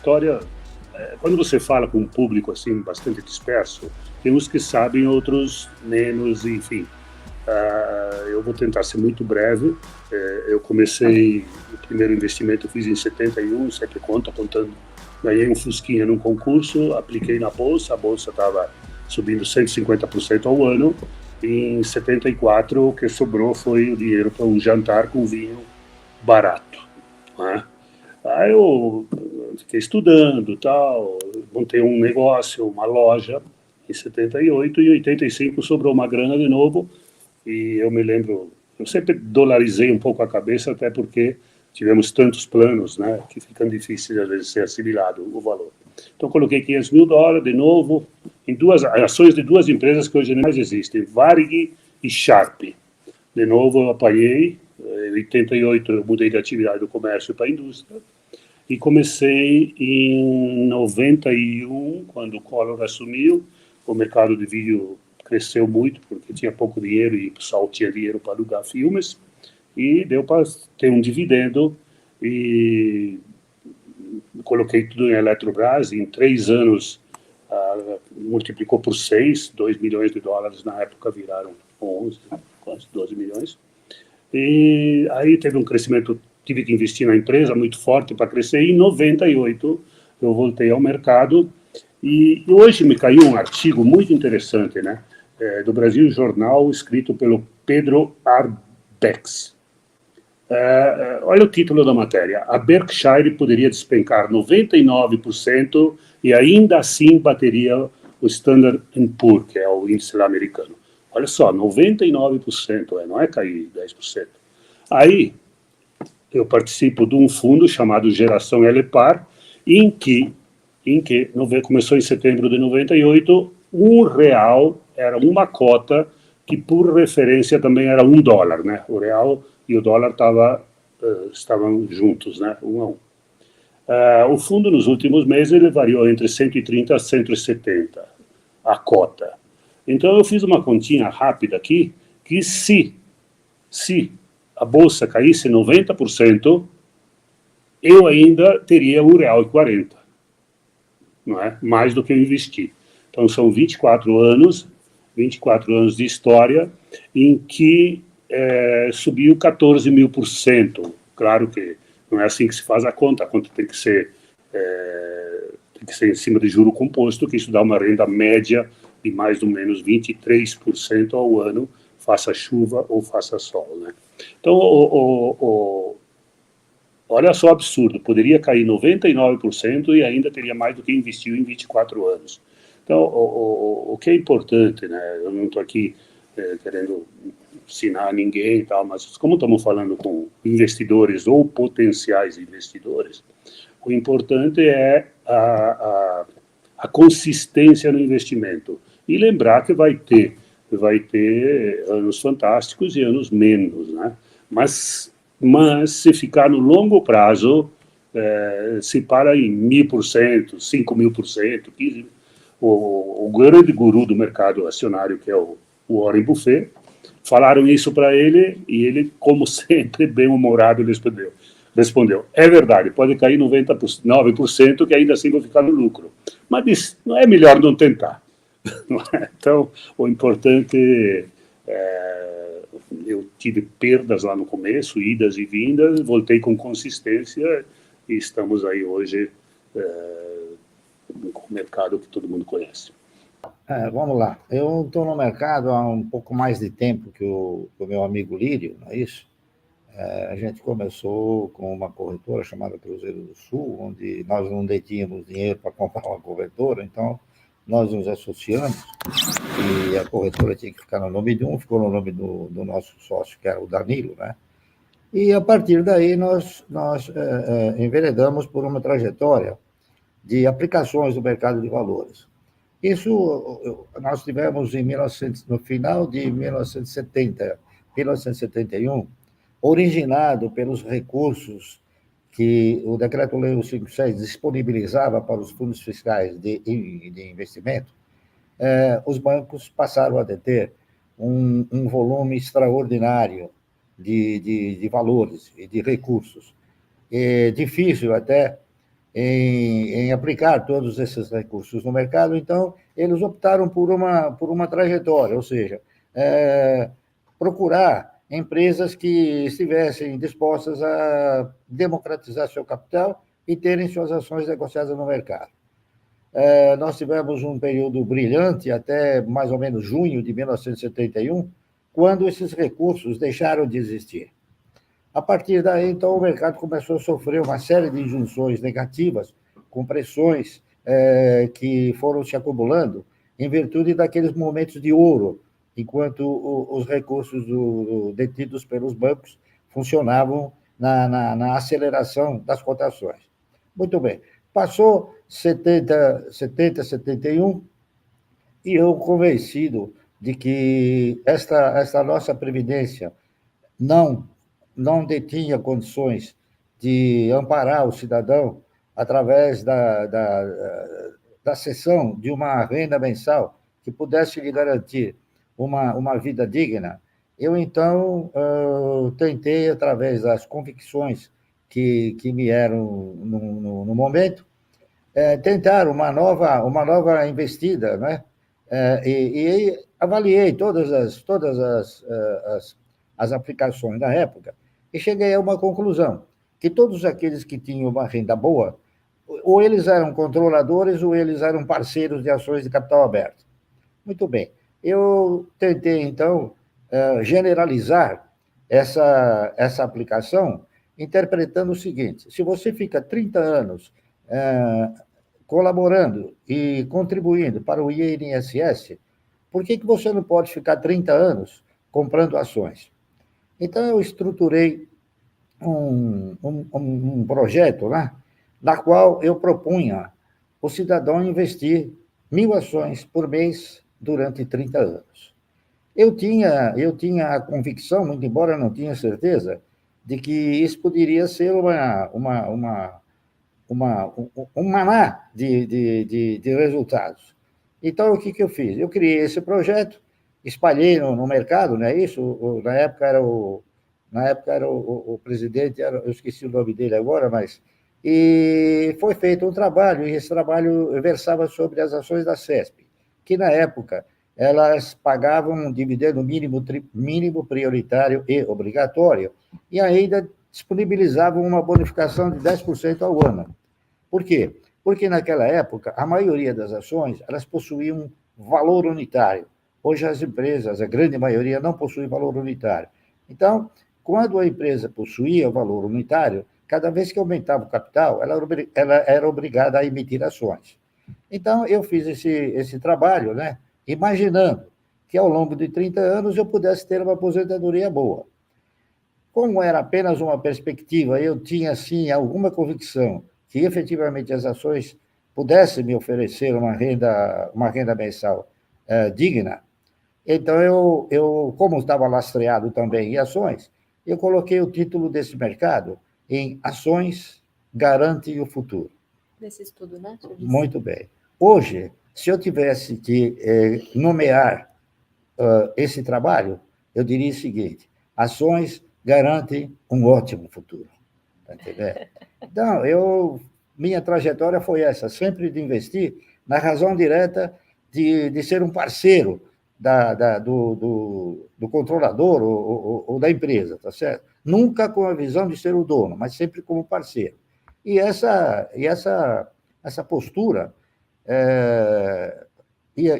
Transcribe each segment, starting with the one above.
história, quando você fala com um público assim bastante disperso, tem uns que sabem, outros menos, enfim. Eu vou tentar ser muito breve. Eu comecei, o primeiro investimento eu fiz em 71, sempre contando. Ganhei um Fusquinha num concurso, apliquei na Bolsa, a Bolsa estava subindo 150% ao ano. E em 74, o que sobrou foi o dinheiro para um jantar com vinho barato, né? Aí eu fiquei estudando, tal, montei um negócio, uma loja em 78, e em 85 sobrou uma grana de novo. E eu me lembro, eu sempre dolarizei um pouco a cabeça, até porque tivemos tantos planos, né, que ficam difíceis às vezes ser assimilado o valor. Então coloquei US$500 de novo em duas ações de duas empresas que hoje nem mais existem, Varig e Sharp. De novo eu apanhei, em 88 eu mudei de atividade do comércio para a indústria, e comecei em 91, quando o Collor assumiu, o mercado de vídeo cresceu muito, porque tinha pouco dinheiro e o pessoal tinha dinheiro para alugar filmes, e deu para ter um dividendo, e coloquei tudo em Eletrobras, e em 3 anos multiplicou por 6, US$2 milhões na época viraram 11, quase 12 milhões. E aí teve um crescimento, tive que investir na empresa muito forte para crescer, e em 98 eu voltei ao mercado, e hoje me caiu um artigo muito interessante, né, do Brasil Jornal, escrito pelo Pedro Arbex. Olha o título da matéria: a Berkshire poderia despencar 99% e ainda assim bateria o Standard Poor's, que é o índice lá americano. Olha só, 99%, não é cair 10%. Aí, eu participo de um fundo chamado Geração Elepar, em que começou em setembro de 98, R$1 era uma cota, que por referência também era $1, né? O real e o dólar estavam juntos, né? 1 a 1. O fundo, nos últimos meses, ele variou entre 130 a 170, a cota. Então, eu fiz uma continha rápida aqui, que se a bolsa caísse 90%, eu ainda teria R$1,40, não é? Mais do que eu investi. Então, são 24 anos de história, em que subiu 14.000%. Claro que não é assim que se faz a conta tem que ser em cima de juro composto, que isso dá uma renda média de mais ou menos 23% ao ano, faça chuva ou faça sol, né? Então, olha só o absurdo, poderia cair 99% e ainda teria mais do que investiu em 24 anos. Então, o que é importante, né? Eu não estou aqui querendo ensinar ninguém e tal, mas como estamos falando com investidores ou potenciais investidores, o importante é a consistência no investimento. E lembrar que vai ter anos fantásticos e anos menos, né? Mas se ficar no longo prazo, se para em 1.000%, 5.000%, 15%. O grande guru do mercado acionário, que é o Warren Buffett, falaram isso para ele, e ele, como sempre, bem-humorado, respondeu: é verdade, pode cair 99%, que ainda assim vou ficar no lucro. Mas não é melhor não tentar. Não é? Então, o importante eu tive perdas lá no começo, idas e vindas, voltei com consistência, e estamos aí hoje com o mercado que todo mundo conhece. Vamos lá. Eu estou no mercado há um pouco mais de tempo que o meu amigo Lírio, não é isso? A gente começou com uma corretora chamada Cruzeiro do Sul, onde nós não detínhamos dinheiro para comprar uma corretora, então nós nos associamos, e a corretora tinha que ficar no nome de um, ficou no nome do nosso sócio, que era o Danilo, né? E a partir daí nós enveredamos por uma trajetória de aplicações do mercado de valores. Isso nós tivemos no final de 1970, 1971, originado pelos recursos que o Decreto-Lei 156 disponibilizava para os fundos fiscais de investimento. Os bancos passaram a deter um volume extraordinário de valores e de recursos. É difícil até em aplicar todos esses recursos no mercado, então eles optaram por uma trajetória, ou seja, procurar empresas que estivessem dispostas a democratizar seu capital e terem suas ações negociadas no mercado. Nós tivemos um período brilhante até mais ou menos junho de 1971, quando esses recursos deixaram de existir. A partir daí, então, o mercado começou a sofrer uma série de injunções negativas, com pressões que foram se acumulando em virtude daqueles momentos de ouro, enquanto os recursos detidos pelos bancos funcionavam na aceleração das cotações. Muito bem. Passou 71, e eu convencido de que esta nossa Previdência não detinha condições de amparar o cidadão através da cessão de uma renda mensal que pudesse lhe garantir uma vida digna, eu, então, tentei, através das convicções que me eram no momento, tentar uma nova investida, né? E avaliei todas as aplicações da época e cheguei a uma conclusão, que todos aqueles que tinham uma renda boa, ou eles eram controladores ou eles eram parceiros de ações de capital aberto. Muito bem. Eu tentei, então, generalizar essa aplicação, interpretando o seguinte: se você fica 30 anos colaborando e contribuindo para o INSS, por que você não pode ficar 30 anos comprando ações? Então, eu estruturei um projeto, né, na qual eu propunha o cidadão investir 1.000 ações por mês durante 30 anos. Eu tinha a convicção, muito embora não tinha certeza, de que isso poderia ser um maná de resultados. Então, o que eu fiz? Eu criei esse projeto, espalhei no mercado, não é isso? Na época era o presidente, eu esqueci o nome dele agora, mas... E foi feito um trabalho, e esse trabalho versava sobre as ações da CESP, que, na época, elas pagavam um dividendo mínimo prioritário e obrigatório, e ainda disponibilizavam uma bonificação de 10% ao ano. Por quê? Porque, naquela época, a maioria das ações elas possuíam valor unitário. Hoje, as empresas, a grande maioria, não possuem valor unitário. Então, quando a empresa possuía o valor unitário, cada vez que aumentava o capital, ela era obrigada a emitir ações. Então, eu fiz esse trabalho, né, imaginando que, ao longo de 30 anos, eu pudesse ter uma aposentadoria boa. Como era apenas uma perspectiva, eu tinha, sim, alguma convicção que, efetivamente, as ações pudessem me oferecer uma renda mensal digna. Então, eu, como estava lastreado também em ações, eu coloquei o título desse mercado em Ações Garantem o Futuro. Desse estudo, né? Muito bem. Hoje, se eu tivesse que nomear esse trabalho, eu diria o seguinte: ações garantem um ótimo futuro. Tá entendendo? Então, minha trajetória foi essa, sempre de investir na razão direta de ser um parceiro do controlador ou da empresa, tá certo? Nunca com a visão de ser o dono, mas sempre como parceiro. E essa postura e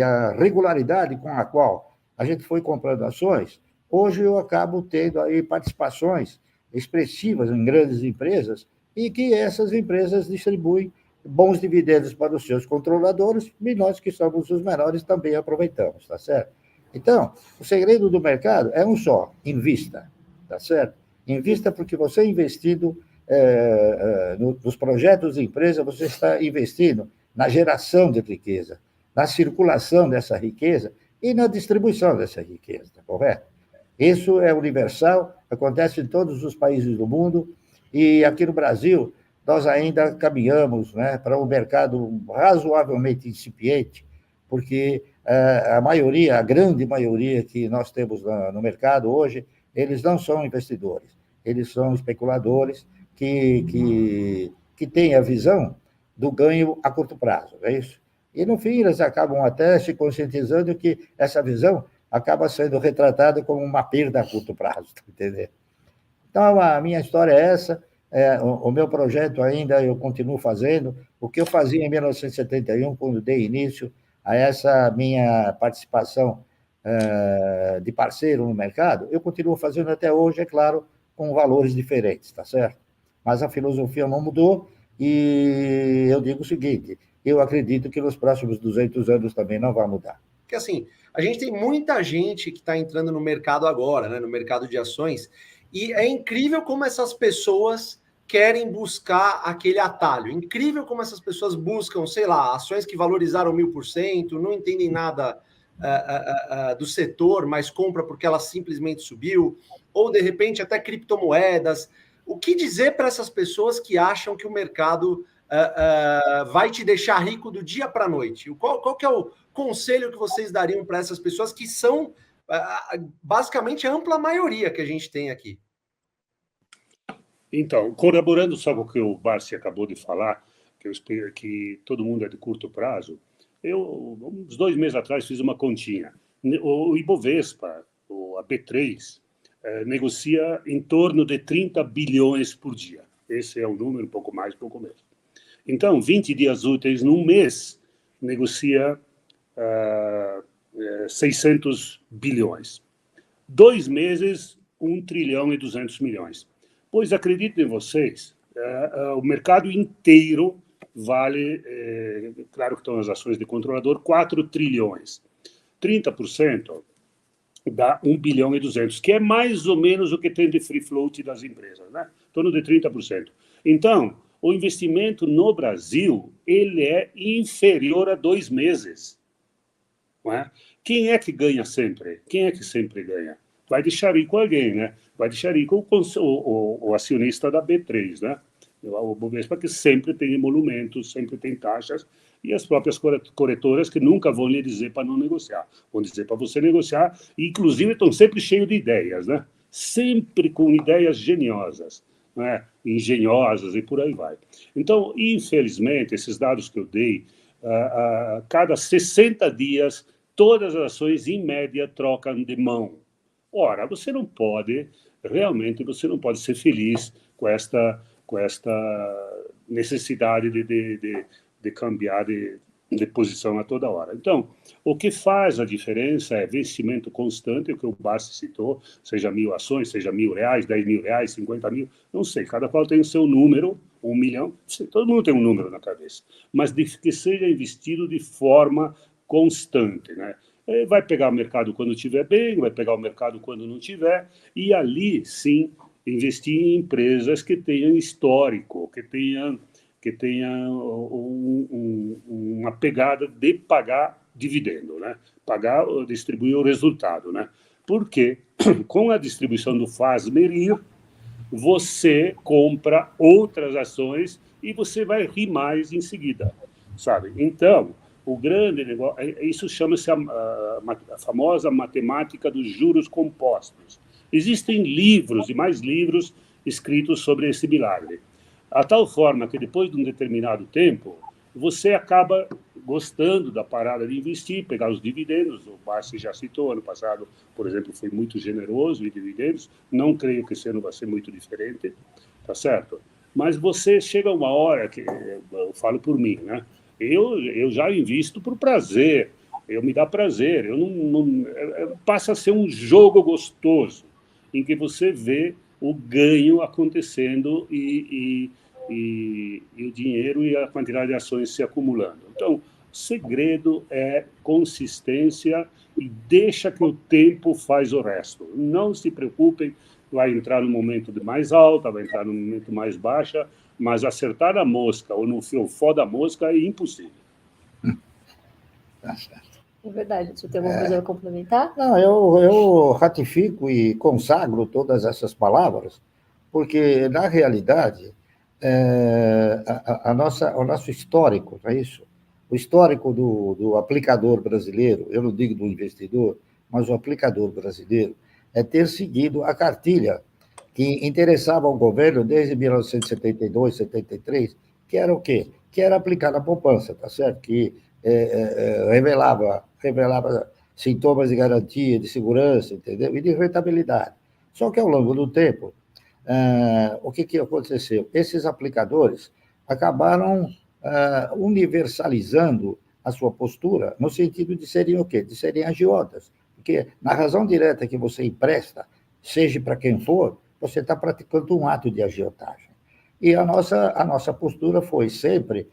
a regularidade com a qual a gente foi comprando ações, hoje eu acabo tendo aí participações expressivas em grandes empresas e que essas empresas distribuem bons dividendos para os seus controladores e nós, que somos os menores, também aproveitamos, tá certo? Então, o segredo do mercado é um só: invista, tá certo? Invista porque você investindo nos projetos de empresa, você está investindo na geração de riqueza, na circulação dessa riqueza e na distribuição dessa riqueza, tá correto? Isso é universal, acontece em todos os países do mundo, e aqui no Brasil nós ainda caminhamos, né, para um mercado razoavelmente incipiente, porque a grande maioria que nós temos no mercado hoje, eles não são investidores, eles são especuladores que têm a visão do ganho a curto prazo, é isso? E, no fim, eles acabam até se conscientizando que essa visão acaba sendo retratada como uma perda a curto prazo, tá entendendo? Então, a minha história é essa, o meu projeto ainda eu continuo fazendo, o que eu fazia em 1971, quando dei início a essa minha participação de parceiro no mercado, eu continuo fazendo até hoje, é claro, com valores diferentes, tá certo? Mas a filosofia não mudou e eu digo o seguinte, eu acredito que nos próximos 200 anos também não vai mudar. Porque, assim, a gente tem muita gente que está entrando no mercado agora, né, no mercado de ações, e é incrível como essas pessoas querem buscar aquele atalho. Incrível como essas pessoas buscam, sei lá, ações que valorizaram 1000%, não entendem nada do setor, mas compra porque ela simplesmente subiu, ou de repente até criptomoedas. O que dizer para essas pessoas que acham que o mercado vai te deixar rico do dia para a noite? Qual que é o conselho que vocês dariam para essas pessoas que são basicamente a ampla maioria que a gente tem aqui? Então, corroborando só com o que o Barsi acabou de falar, que eu espero que todo mundo é de curto prazo, eu, uns 2 meses atrás, fiz uma continha. O Ibovespa, a B3, negocia em torno de 30 bilhões por dia. Esse é o número, um pouco mais, um pouco menos. Então, 20 dias úteis num mês, negocia 600 bilhões. 2 meses, 1 trilhão e 200 milhões. Pois, acreditem vocês, o mercado inteiro vale, claro que estão as ações de controlador, 4 trilhões. 30% dá 1 bilhão e 200, que é mais ou menos o que tem de free float das empresas, né? Em torno de 30%. Então, o investimento no Brasil, ele é inferior a 2 meses. Não é? Quem é que ganha sempre? Quem é que sempre ganha? Vai deixar rico alguém, né? Vai deixar rico o acionista da B3, né? O Bovespa, que sempre tem emolumentos, sempre tem taxas, e as próprias corretoras que nunca vão lhe dizer para não negociar. Vão dizer para você negociar, e inclusive estão sempre cheios de ideias, né? Sempre com ideias geniosas, né? Engenhosas e por aí vai. Então, infelizmente, esses dados que eu dei, cada 60 dias, todas as ações, em média, trocam de mão. Ora, você não pode, realmente, você não pode ser feliz com esta necessidade de cambiar de posição a toda hora. Então, o que faz a diferença é vencimento constante, o que o Barsi citou, seja 1.000 ações, seja R$1.000, R$10.000, 50 mil, não sei, cada qual tem o seu número, 1 milhão, todo mundo tem um número na cabeça, mas que seja investido de forma constante, né? Vai pegar o mercado quando estiver bem, vai pegar o mercado quando não tiver, e ali, sim, investir em empresas que tenham histórico, que tenham uma pegada de pagar dividendo, né? Pagar, distribuir o resultado, né? Porque com a distribuição do faz-merir, você compra outras ações e você vai rir mais em seguida, sabe? Então, o grande negócio, isso chama-se a famosa matemática dos juros compostos. Existem livros e mais livros escritos sobre esse milagre. A tal forma que depois de um determinado tempo, você acaba gostando da parada de investir, pegar os dividendos. O Barsi já citou, ano passado, por exemplo, foi muito generoso em dividendos. Não creio que esse ano vai ser muito diferente, tá certo? Mas você chega a uma hora que, eu falo por mim, né? Eu já invisto por prazer, me dá prazer. Passa a ser um jogo gostoso, em que você vê o ganho acontecendo e o dinheiro e a quantidade de ações se acumulando. Então, o segredo é consistência e deixa que o tempo faz o resto. Não se preocupem, vai entrar no momento de mais alta, vai entrar no momento mais baixa, mas acertar a mosca ou no fiofó da mosca é impossível. Tá certo. É verdade. Você tem alguma coisa a complementar? Não, eu ratifico e consagro todas essas palavras, porque, na realidade, o nosso histórico, não é isso? O histórico do aplicador brasileiro, eu não digo do investidor, mas o aplicador brasileiro, é ter seguido a cartilha que interessava ao governo desde 1972, 73, que era o quê? Que era aplicar a poupança, tá certo? Que revelava sintomas de garantia, de segurança, entendeu? E de rentabilidade. Só que, ao longo do tempo, o que aconteceu? Esses aplicadores acabaram universalizando a sua postura no sentido de serem o quê? De serem agiotas. Porque, na razão direta que você empresta, seja para quem for, você está praticando um ato de agiotagem. E a nossa postura foi sempre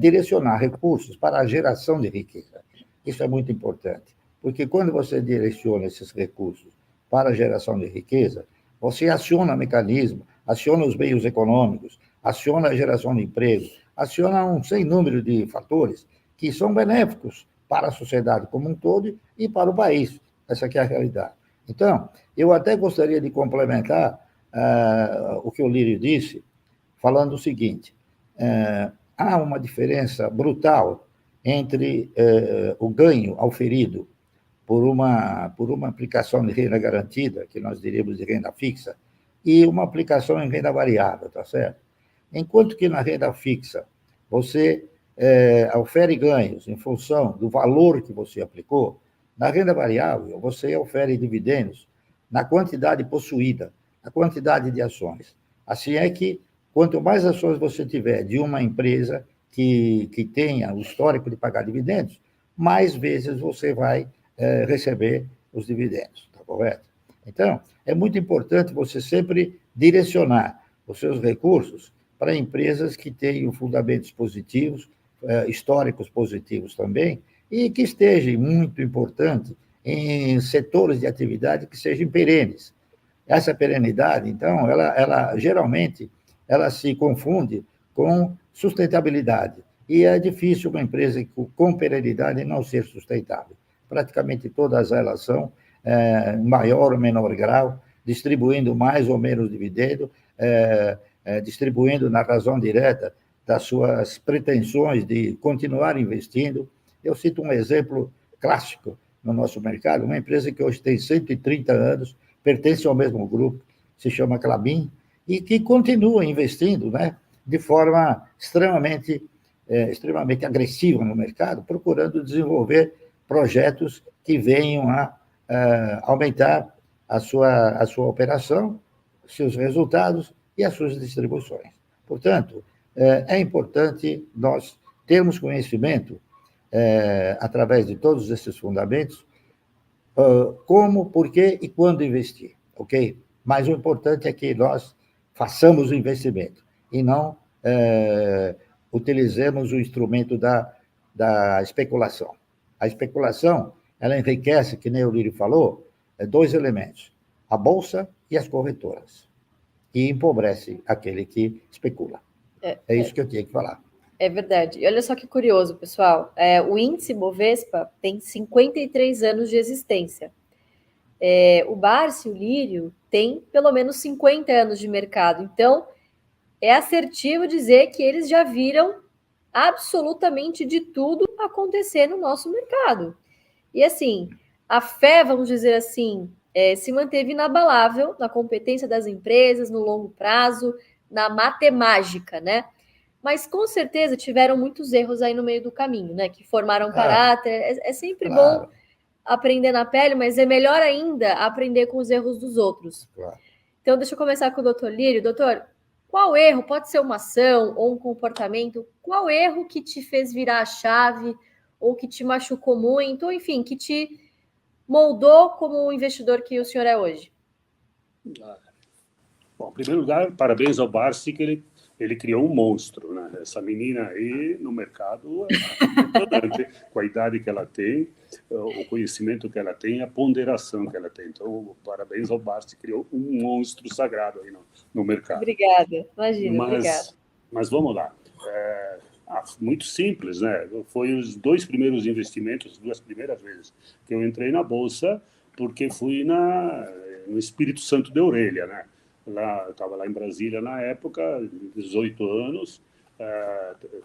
direcionar recursos para a geração de riqueza. Isso é muito importante, porque quando você direciona esses recursos para a geração de riqueza, você aciona mecanismos, aciona os meios econômicos, aciona a geração de emprego, aciona um sem número de fatores que são benéficos para a sociedade como um todo e para o país. Essa aqui é a realidade. Então, eu até gostaria de complementar o que o Lírio disse, falando o seguinte: há uma diferença brutal entre o ganho auferido por uma aplicação de renda garantida, que nós diríamos de renda fixa, e uma aplicação em renda variável, tá certo? Enquanto que na renda fixa você ofere ganhos em função do valor que você aplicou, na renda variável você ofere dividendos na quantidade possuída, na quantidade de ações. Assim é que, quanto mais ações você tiver de uma empresa que tenha o histórico de pagar dividendos, mais vezes você vai receber os dividendos, tá correto? Então, é muito importante você sempre direcionar os seus recursos para empresas que tenham fundamentos positivos, históricos positivos também, e que estejam, muito importante, em setores de atividade que sejam perenes. Essa perenidade, então, ela geralmente ela se confunde com sustentabilidade. E é difícil uma empresa com perenidade não ser sustentável. Praticamente todas elas são, em maior ou menor grau, distribuindo mais ou menos dividendo, distribuindo na razão direta das suas pretensões de continuar investindo. Eu cito um exemplo clássico no nosso mercado, uma empresa que hoje tem 130 anos, pertence ao mesmo grupo, se chama Klabin, e que continua investindo, né, de forma extremamente agressiva no mercado, procurando desenvolver projetos que venham a aumentar a sua operação, seus resultados e as suas distribuições. Portanto, é importante nós termos conhecimento, através de todos esses fundamentos, como, por quê e quando investir, ok? Mas o importante é que nós façamos o investimento e não utilizemos o instrumento da especulação. A especulação, ela enriquece, que nem o Lírio falou, dois elementos, a bolsa e as corretoras, e empobrece aquele que especula. É isso que eu tinha que falar. É verdade. E olha só que curioso, pessoal. O índice Bovespa tem 53 anos de existência. O Barsi, o Lírio, tem pelo menos 50 anos de mercado. Então, é assertivo dizer que eles já viram absolutamente de tudo acontecer no nosso mercado. E assim, a fé, vamos dizer assim, se manteve inabalável na competência das empresas, no longo prazo, na matemática, né? Mas com certeza tiveram muitos erros aí no meio do caminho, né? Que formaram caráter. É sempre bom aprender na pele, mas é melhor ainda aprender com os erros dos outros. Claro. Então, deixa eu começar com o doutor Lírio. Doutor, qual erro, pode ser uma ação ou um comportamento, qual erro que te fez virar a chave ou que te machucou muito, ou enfim, que te moldou como o investidor que o senhor é hoje? Bom, em primeiro lugar, parabéns ao Barsi, que ele criou um monstro, né? Essa menina aí no mercado é impressionante, com a idade que ela tem, o conhecimento que ela tem, a ponderação que ela tem. Então, parabéns ao Barsi, que criou um monstro sagrado aí no mercado. Obrigada, imagina, obrigada. Mas vamos lá. Muito simples, né? Foi os dois primeiros investimentos, as duas primeiras vezes que eu entrei na Bolsa, porque fui no Espírito Santo de Orelha, né? Eu estava lá em Brasília na época, 18 anos.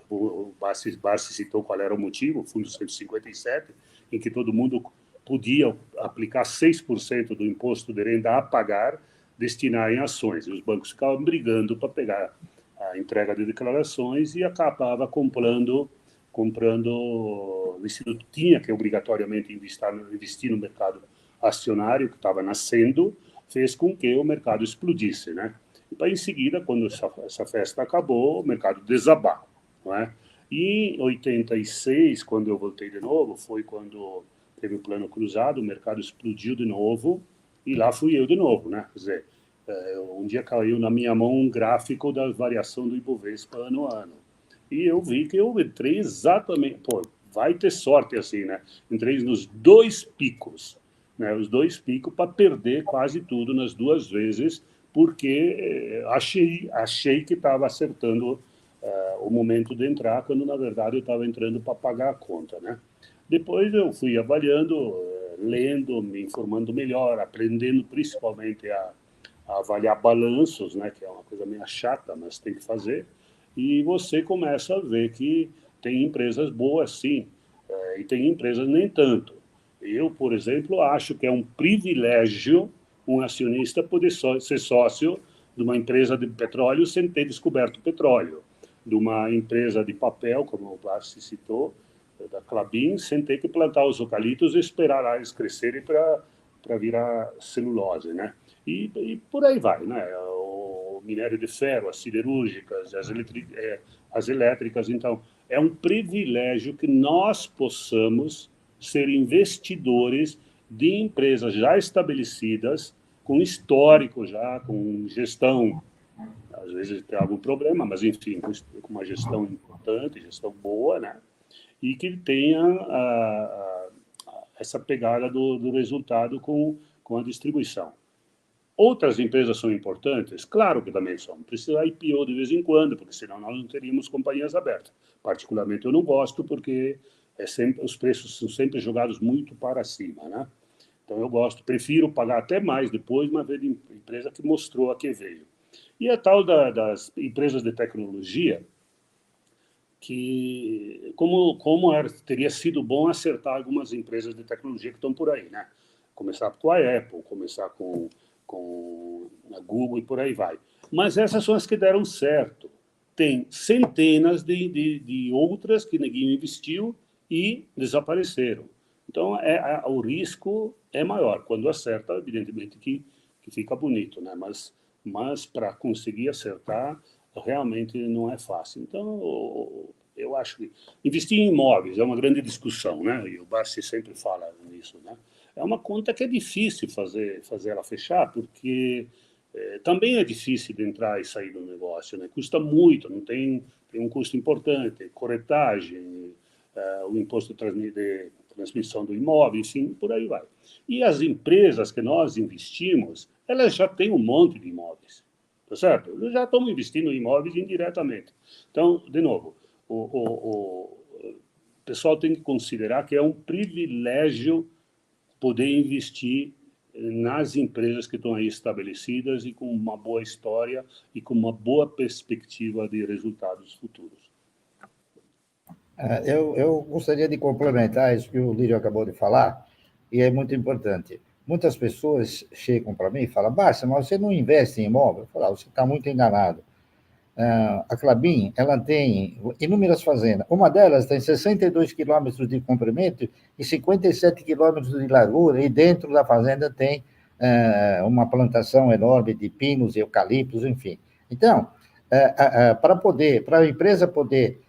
O Barsi citou qual era o motivo, o Fundo 157, em que todo mundo podia aplicar 6% do imposto de renda a pagar destinar em ações. E os bancos ficavam brigando para pegar a entrega de declarações e acabava comprando o Instituto tinha que obrigatoriamente investir no mercado acionário que estava nascendo, fez com que o mercado explodisse, né? E para em seguida, quando essa festa acabou, o mercado desabou, não é? E em 86, quando eu voltei de novo, foi quando teve o plano cruzado, o mercado explodiu de novo e lá fui eu de novo, né? Quer dizer, um dia caiu na minha mão um gráfico da variação do Ibovespa ano a ano. E eu vi que eu entrei exatamente... Pô, vai ter sorte assim, né? Entrei nos 2 picos, né? Os 2 picos para perder quase tudo nas 2 vezes, porque achei que estava acertando o momento de entrar, quando na verdade eu estava entrando para pagar a conta, né? Depois eu fui avaliando, lendo, me informando melhor, aprendendo principalmente a avaliar balanços, né? Que é uma coisa meio chata, mas tem que fazer. E você começa a ver que tem empresas boas, sim, e tem empresas nem tanto. Eu, por exemplo, acho que é um privilégio um acionista poder ser sócio de uma empresa de petróleo sem ter descoberto petróleo, de uma empresa de papel, como o Barsi citou, da Klabin, sem ter que plantar os eucaliptos e esperar eles crescerem para virar celulose, né? E por aí vai, né? O minério de ferro, as siderúrgicas, as elétricas. Então, é um privilégio que nós possamos ser investidores de empresas já estabelecidas, com histórico já, com gestão, às vezes tem algum problema, mas enfim, com uma gestão importante, gestão boa, né? E que tenha essa pegada do resultado com a distribuição. Outras empresas são importantes? Claro que também são. Precisa IPO de vez em quando, porque senão nós não teríamos companhias abertas. Particularmente eu não gosto, porque os preços são sempre jogados muito para cima, né? Então eu prefiro pagar até mais depois, uma vez de empresa que mostrou a que veio. E a tal das empresas de tecnologia, que teria sido bom acertar algumas empresas de tecnologia que estão por aí, né? Começar com a Apple, começar com a Google e por aí vai. Mas essas são as que deram certo. Tem centenas de outras que ninguém investiu e desapareceram. Então, o risco é maior. Quando acerta, evidentemente que fica bonito, né? Mas para conseguir acertar, realmente não é fácil. Então, eu acho que investir em imóveis é uma grande discussão, né? E o Barsi sempre fala nisso, né? É uma conta que é difícil fazer ela fechar, porque também é difícil de entrar e sair do negócio, né? Custa muito, não tem um custo importante, corretagem, o imposto de transmissão do imóvel, enfim, por aí vai. E as empresas que nós investimos, elas já têm um monte de imóveis, tá certo? Eles já estão investindo em imóveis indiretamente. Então, de novo, o pessoal tem que considerar que é um privilégio poder investir nas empresas que estão aí estabelecidas e com uma boa história e com uma boa perspectiva de resultados futuros. Eu gostaria de complementar isso que o Lírio acabou de falar, e é muito importante. Muitas pessoas chegam para mim e falam: Barça, mas você não investe em imóvel? Eu falo: você está muito enganado. A Klabin, ela tem inúmeras fazendas. Uma delas tem 62 quilômetros de comprimento e 57 quilômetros de largura, e dentro da fazenda tem uma plantação enorme de pinos e eucaliptos, enfim. Então, para a empresa poder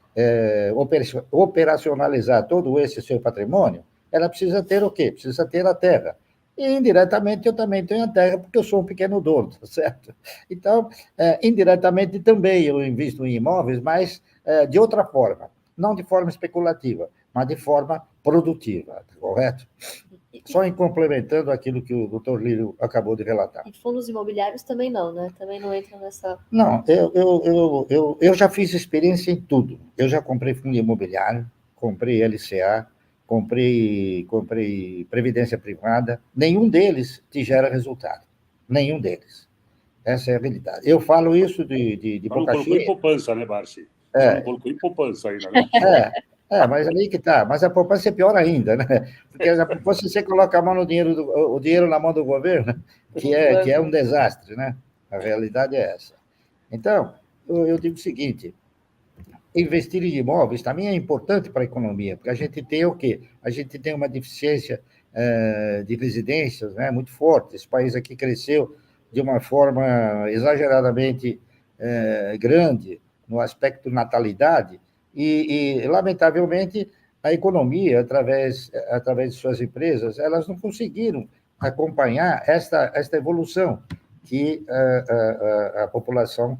operacionalizar todo esse seu patrimônio, ela precisa ter o quê? Precisa ter a terra. E, indiretamente, eu também tenho a terra, porque eu sou um pequeno dono, tá certo? Então, indiretamente, também eu invisto em imóveis, mas de outra forma. Não de forma especulativa, mas de forma produtiva, correto? Só em complementando aquilo que o doutor Lírio acabou de relatar. E fundos imobiliários também não, né? Também não entram nessa... Não, eu já fiz experiência em tudo. Eu já comprei fundo imobiliário, comprei LCA, comprei previdência privada. Nenhum deles te gera resultado. Nenhum deles. Essa é a realidade. Eu falo isso de boca cheia. Não colocou em poupança, né, Barsi? Não colocou em poupança ainda, né? Mas aí que tá. Mas a poupança é pior ainda, né? Porque a poupança você coloca a mão no dinheiro, o dinheiro na mão do governo, que é um desastre, né? A realidade é essa. Então, eu digo o seguinte: investir em imóveis também é importante para a economia, porque a gente tem o quê? A gente tem uma deficiência de residências, né, muito forte. Esse país aqui cresceu de uma forma exageradamente grande no aspecto natalidade e, lamentavelmente, a economia, através de suas empresas, elas não conseguiram acompanhar esta evolução que a população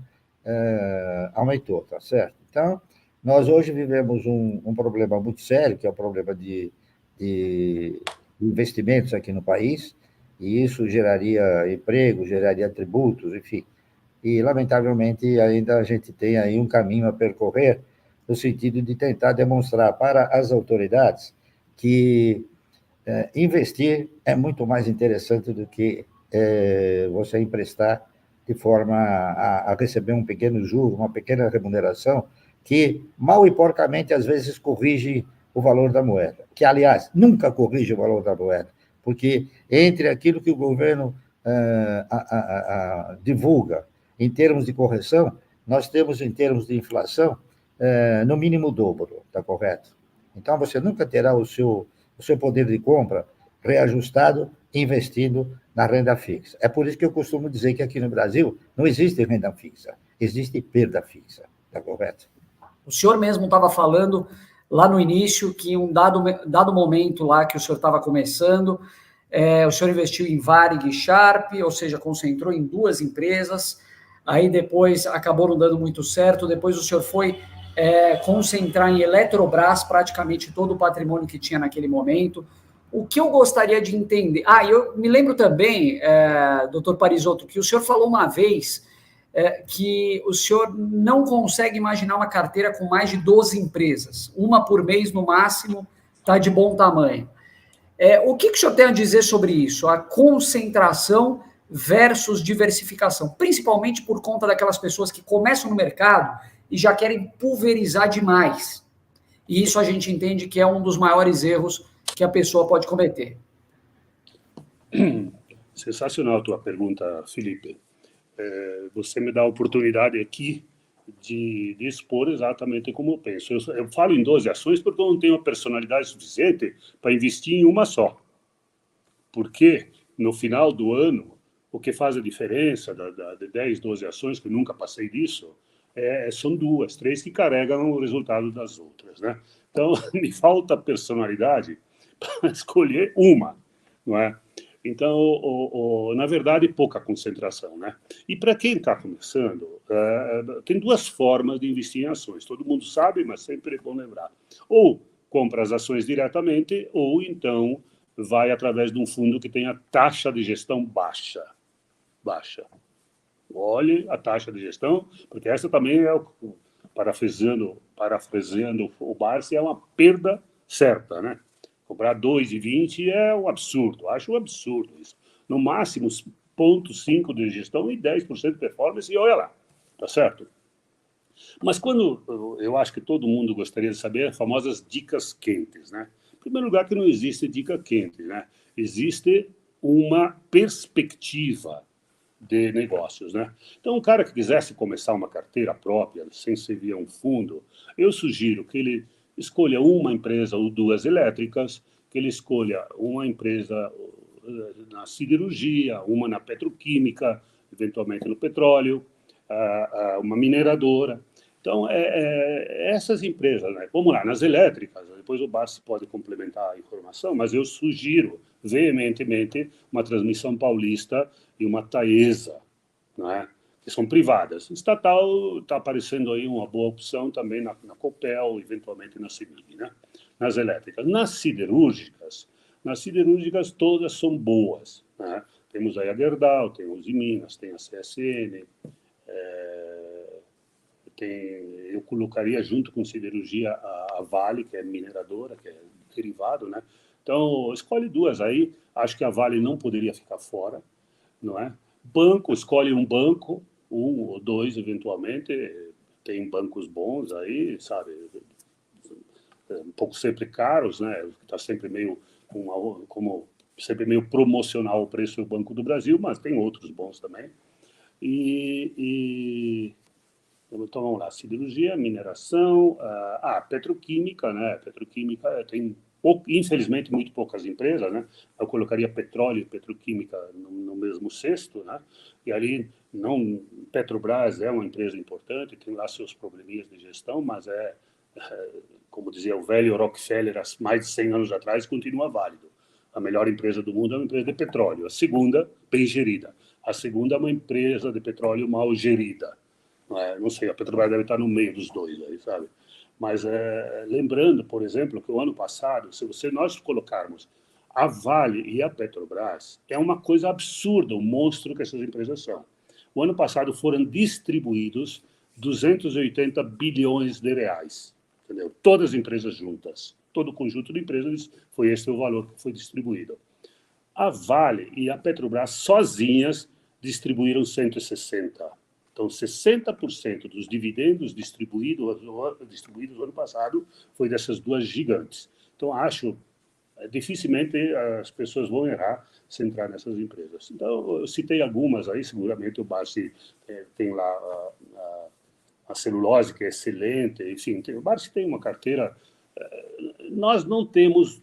aumentou, tá certo? Então, nós hoje vivemos um problema muito sério, que é o problema de investimentos aqui no país, e isso geraria emprego, geraria tributos, enfim. E, lamentavelmente, ainda a gente tem aí um caminho a percorrer, no sentido de tentar demonstrar para as autoridades que investir é muito mais interessante do que você emprestar de forma a receber um pequeno juro, uma pequena remuneração, que mal e porcamente às vezes corrige o valor da moeda, que, aliás, nunca corrige o valor da moeda, porque entre aquilo que o governo divulga em termos de correção, nós temos, em termos de inflação, no mínimo o dobro, está correto? Então, você nunca terá o seu poder de compra reajustado investindo na renda fixa. É por isso que eu costumo dizer que aqui no Brasil não existe renda fixa, existe perda fixa, está correto? O senhor mesmo estava falando lá no início que um dado momento lá que o senhor estava começando, o senhor investiu em Varig e Sharp, ou seja, concentrou em 2 empresas, aí depois acabou não dando muito certo, depois o senhor foi concentrar em Eletrobras praticamente todo o patrimônio que tinha naquele momento. O que eu gostaria de entender... eu me lembro também, doutor Parisotto, que o senhor falou uma vez que o senhor não consegue imaginar uma carteira com mais de 12 empresas. Uma por mês, no máximo, está de bom tamanho. O que o senhor tem a dizer sobre isso? A concentração versus diversificação, principalmente por conta daquelas pessoas que começam no mercado e já querem pulverizar demais. E isso a gente entende que é um dos maiores erros que a pessoa pode cometer. Sensacional a tua pergunta, Felipe. Você me dá a oportunidade aqui de expor exatamente como eu penso. Eu falo em 12 ações porque eu não tenho a personalidade suficiente para investir em uma só. Porque, no final do ano, o que faz a diferença de 10, 12 ações, que eu nunca passei disso, são 2, 3 que carregam o resultado das outras, né? Então, me falta personalidade para escolher uma, não é? Então, na verdade, pouca concentração, né? E para quem está começando, tem 2 formas de investir em ações. Todo mundo sabe, mas sempre é bom lembrar. Ou compra as ações diretamente, ou então vai através de um fundo que tem a taxa de gestão baixa. Olhe a taxa de gestão, porque essa também parafraseando o Barsi, é uma perda certa, né? Cobrar 2,20 é um absurdo, acho um absurdo isso. No máximo, 0,5% de gestão e 10% de performance, e olha lá, tá certo? Mas quando eu acho que todo mundo gostaria de saber as famosas dicas quentes, né? Em primeiro lugar, que não existe dica quente, né? Existe uma perspectiva de negócios, né? Então, um cara que quisesse começar uma carteira própria, sem ser via um fundo, eu sugiro que ele escolha uma empresa ou 2 elétricas, que ele escolha uma empresa na siderurgia, uma na petroquímica, eventualmente no petróleo, uma mineradora. Então, essas empresas, né? Vamos lá, nas elétricas, depois o Barsi pode complementar a informação, mas eu sugiro veementemente uma Transmissão Paulista e uma Taesa, né? Que são privadas. Estatal está aparecendo aí uma boa opção também na Copel, eventualmente na CEMIG, né? Nas elétricas. Nas siderúrgicas todas são boas, né? Temos aí a Gerdau, temos em Minas, tem a CSN, eu colocaria junto com siderurgia a Vale, que é mineradora, que é derivado, né? Então, escolhe 2 aí. Acho que a Vale não poderia ficar fora, não é? Banco, escolhe um banco, 1 ou 2 eventualmente. Tem bancos bons aí, sabe? um pouco sempre caros, né? Está sempre meio como sempre meio promocional o preço do Banco do Brasil, mas tem outros bons também. Então vamos lá, siderurgia, mineração, petroquímica, né? Petroquímica tem infelizmente muito poucas empresas, né? Eu colocaria petróleo e petroquímica no mesmo cesto, né? E ali não, Petrobras é uma empresa importante, tem lá seus probleminhas de gestão, mas como dizia o velho Rockefeller, há mais de 100 anos atrás, continua válido. A melhor empresa do mundo é uma empresa de petróleo. A segunda, bem gerida. A segunda é uma empresa de petróleo mal gerida. Não sei, a Petrobras deve estar no meio dos dois, aí, sabe? Mas lembrando, por exemplo, que o ano passado, se nós colocarmos a Vale e a Petrobras, é uma coisa absurda o monstro que essas empresas são. O ano passado foram distribuídos 280 bilhões de reais, entendeu? Todas as empresas juntas, todo o conjunto de empresas, foi esse o valor que foi distribuído. A Vale e a Petrobras sozinhas distribuíram 160. Então, 60% dos dividendos distribuídos no ano passado foi dessas duas gigantes. Então, acho dificilmente as pessoas vão errar se entrar nessas empresas. Então, eu citei algumas aí, seguramente o Barsi tem lá a celulose, que é excelente, enfim, o Barsi tem uma carteira. Nós não temos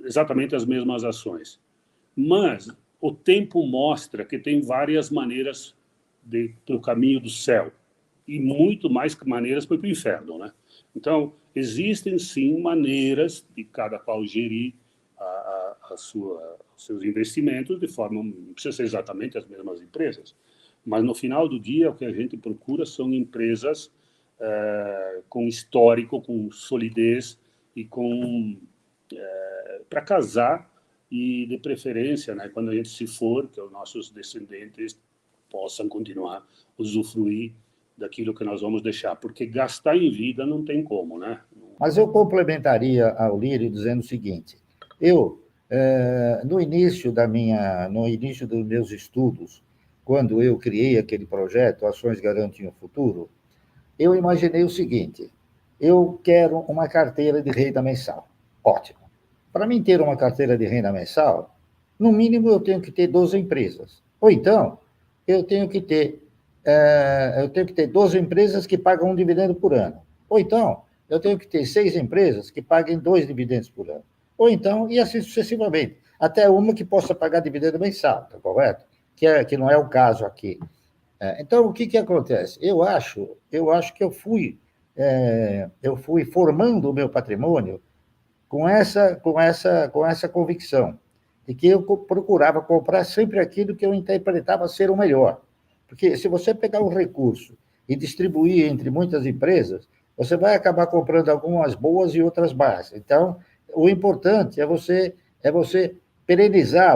exatamente as mesmas ações, mas o tempo mostra que tem várias maneiras para o caminho do céu e muito mais maneiras para o inferno, né? Então, existem sim maneiras de cada qual gerir os seus investimentos de forma, não precisa ser exatamente as mesmas empresas, mas no final do dia o que a gente procura são empresas com histórico, com solidez e para casar e de preferência, né, quando a gente se for, que os nossos descendentes possam continuar a usufruir daquilo que nós vamos deixar, porque gastar em vida não tem como, né? Mas eu complementaria ao Lírio dizendo o seguinte: no início dos meus estudos, quando eu criei aquele projeto Ações Garantem o Futuro, eu imaginei o seguinte: eu quero uma carteira de renda mensal. Ótimo. Para mim ter uma carteira de renda mensal, no mínimo eu tenho que ter 12 empresas. Ou então, eu tenho que ter 12 empresas que pagam um dividendo por ano. Ou então, eu tenho que ter 6 empresas que paguem 2 dividendos por ano. Ou então, e assim sucessivamente. Até uma que possa pagar dividendo mensal, tá correto? Que não é o caso aqui. Então, o que acontece? Eu acho que eu fui formando o meu patrimônio com essa convicção de que eu procurava comprar sempre aquilo que eu interpretava ser o melhor. Porque se você pegar um recurso e distribuir entre muitas empresas, você vai acabar comprando algumas boas e outras más. Então, o importante é você perenizar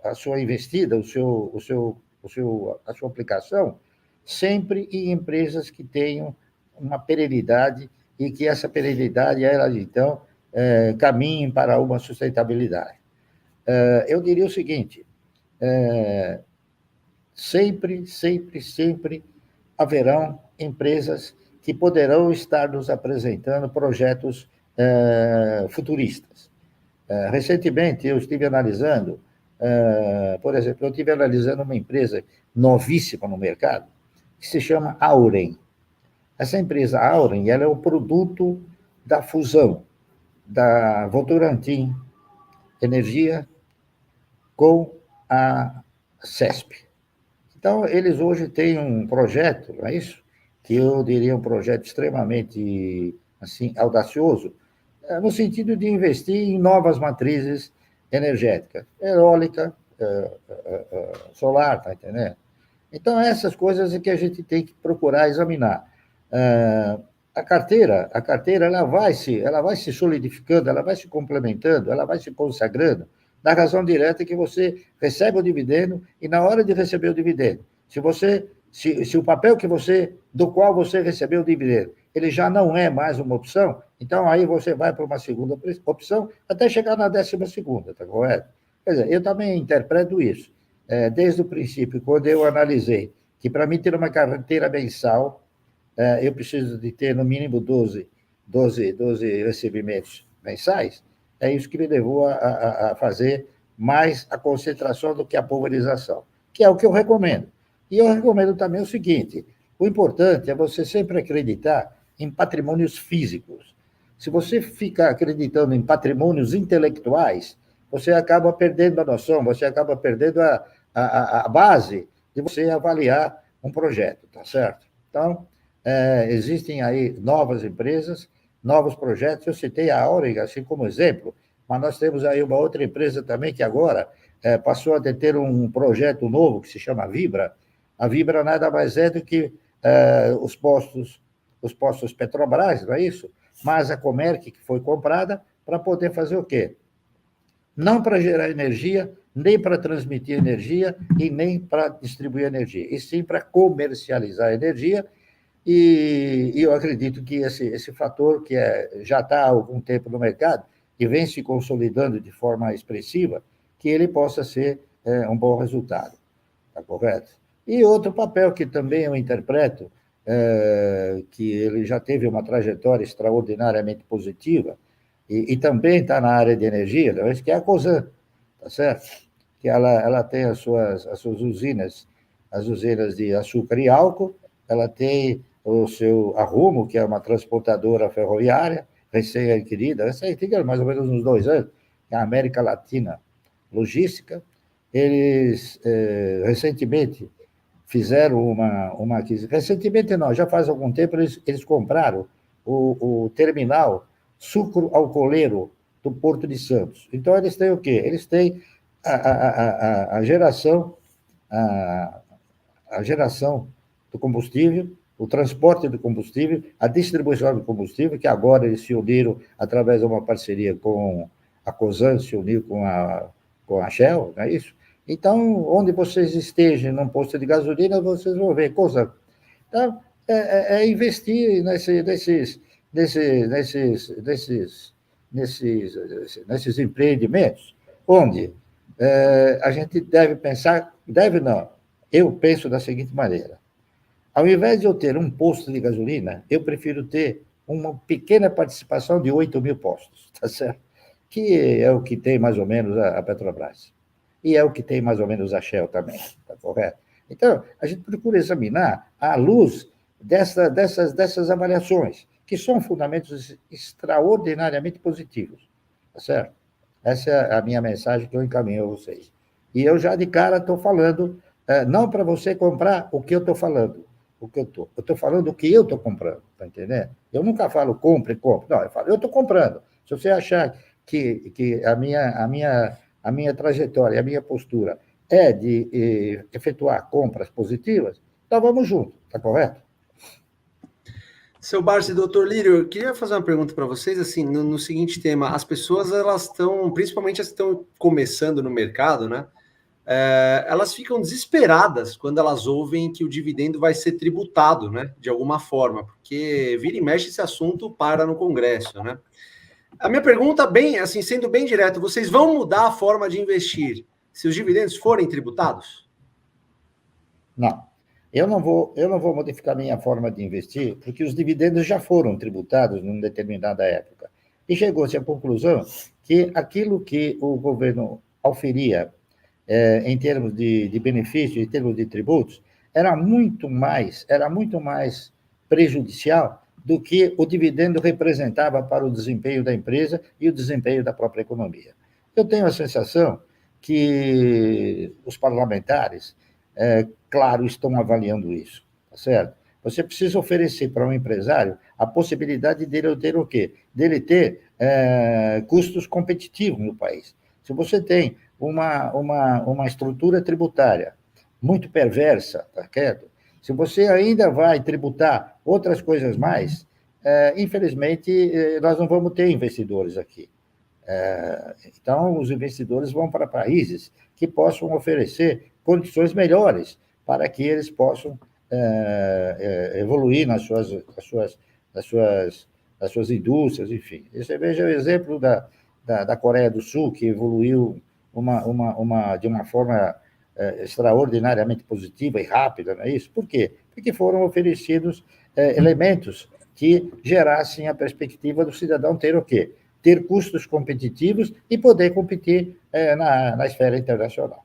a sua investida, a sua aplicação, sempre em empresas que tenham uma perenidade e que essa perenidade, então, caminhem para uma sustentabilidade. Eu diria o seguinte: sempre haverão empresas que poderão estar nos apresentando projetos futuristas. Recentemente, eu estive analisando, por exemplo, uma empresa novíssima no mercado, que se chama Auren. Essa empresa Auren, ela é o produto da fusão da Votorantim Energia com a CESP. Então, eles hoje têm um projeto, não é isso? Que eu diria um projeto extremamente assim, audacioso, no sentido de investir em novas matrizes energéticas, eólica, solar, tá entendendo? Então, essas coisas é que a gente tem que procurar examinar. A carteira ela vai se solidificando, ela vai se complementando, ela vai se consagrando, na razão direta que você recebe o dividendo e na hora de receber o dividendo, se o papel do qual você recebeu o dividendo, ele já não é mais uma opção, então aí você vai para uma segunda opção até chegar na 12ª, tá correto? Quer dizer, eu também interpreto isso. Desde o princípio, quando eu analisei que para mim ter uma carteira mensal, eu preciso de ter no mínimo 12 12 recebimentos mensais, é isso que me levou a fazer mais a concentração do que a pulverização, que é o que eu recomendo. E eu recomendo também o seguinte: o importante é você sempre acreditar em patrimônios físicos. Se você fica acreditando em patrimônios intelectuais, você acaba perdendo a noção, você acaba perdendo a base de você avaliar um projeto, tá certo? Então, existem aí novas empresas, novos projetos. Eu citei a Auriga assim como exemplo, mas nós temos aí uma outra empresa também que agora passou a ter um projeto novo que se chama Vibra. A Vibra nada mais é do que os postos Petrobras, não é isso? Mas a Comerc, que foi comprada para poder fazer o quê? Não para gerar energia, nem para transmitir energia e nem para distribuir energia, e sim para comercializar energia. E eu acredito que esse fator, que já está há algum tempo no mercado e vem se consolidando de forma expressiva, que ele possa ser um bom resultado. Está correto? E outro papel que também eu interpreto, que ele já teve uma trajetória extraordinariamente positiva, e também está na área de energia, que é a Cosan, tá certo? Que ela tem as suas usinas, as usinas de açúcar e álcool, ela tem a Rumo, que é uma transportadora ferroviária, recém-adquirida mais ou menos uns 2 anos, que é a América Latina Logística. Eles, recentemente, fizeram uma aquisição. Recentemente, não, já faz algum tempo, eles compraram o terminal sucro-alcooleiro do Porto de Santos. Então, eles têm o quê? Eles têm a geração do combustível, o transporte do combustível, a distribuição do combustível, que agora eles se uniram através de uma parceria com a Cosan, se uniu com a Shell, não é isso? Então, onde vocês estejam num posto de gasolina, vocês vão ver Cosan. Então, investir nesses empreendimentos, onde a gente deve pensar, eu penso da seguinte maneira: ao invés de eu ter um posto de gasolina, eu prefiro ter uma pequena participação de 8 mil postos, tá certo? Que é o que tem mais ou menos a Petrobras. E é o que tem mais ou menos a Shell também, tá correto? Então, a gente procura examinar à luz dessas avaliações, que são fundamentos extraordinariamente positivos, tá certo? Essa é a minha mensagem que eu encaminho a vocês. E eu já de cara estou falando, não para você comprar o que eu estou falando, eu estou falando o que eu estou comprando, tá entendendo? Eu nunca falo compre, não, eu falo, eu estou comprando. Se você achar que a minha trajetória, a minha postura é de efetuar compras positivas, então vamos junto, tá correto? Seu Barsi, doutor Lírio, eu queria fazer uma pergunta para vocês, assim, no seguinte tema: as pessoas, elas estão, principalmente as que estão começando no mercado, né? Elas ficam desesperadas quando elas ouvem que o dividendo vai ser tributado, né? De alguma forma, porque vira e mexe esse assunto para no Congresso, né? A minha pergunta, bem, assim, sendo bem direto: vocês vão mudar a forma de investir se os dividendos forem tributados? Não. Eu não vou modificar minha forma de investir, porque os dividendos já foram tributados em determinada época. E chegou-se à conclusão que aquilo que o governo auferia em termos de benefícios, em termos de tributos, era muito mais prejudicial do que o dividendo representava para o desempenho da empresa e o desempenho da própria economia. Eu tenho a sensação que os parlamentares, claro, estão avaliando isso, tá certo? Você precisa oferecer para um empresário a possibilidade dele ter o quê? Dele ter custos competitivos no país. Se você tem uma estrutura tributária muito perversa, tá certo? Se você ainda vai tributar outras coisas mais, infelizmente, nós não vamos ter investidores aqui. Então, os investidores vão para países que possam oferecer condições melhores para que eles possam evoluir nas suas indústrias, enfim. Você veja o exemplo da Coreia do Sul, que evoluiu de uma forma extraordinariamente positiva e rápida, não é isso? Por quê? Porque foram oferecidos elementos que gerassem a perspectiva do cidadão ter o quê? Ter custos competitivos e poder competir na esfera internacional.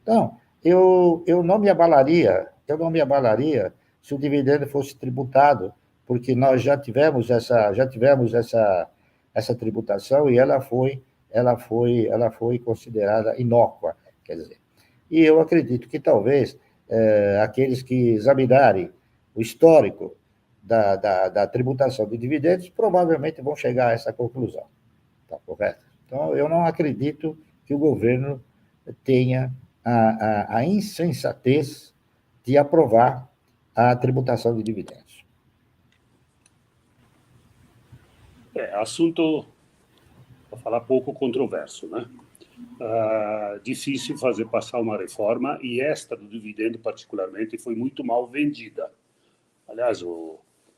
Então, eu não me abalaria se o dividendo fosse tributado, porque nós já tivemos essa tributação e ela foi considerada inócua, quer dizer. E eu acredito que talvez aqueles que examinarem o histórico da tributação de dividendos provavelmente vão chegar a essa conclusão. Tá correto? Então, eu não acredito que o governo tenha a insensatez de aprovar a tributação de dividendos. Assunto, para falar pouco, controverso, né? Difícil fazer passar uma reforma, e esta do dividendo, particularmente, foi muito mal vendida. Aliás,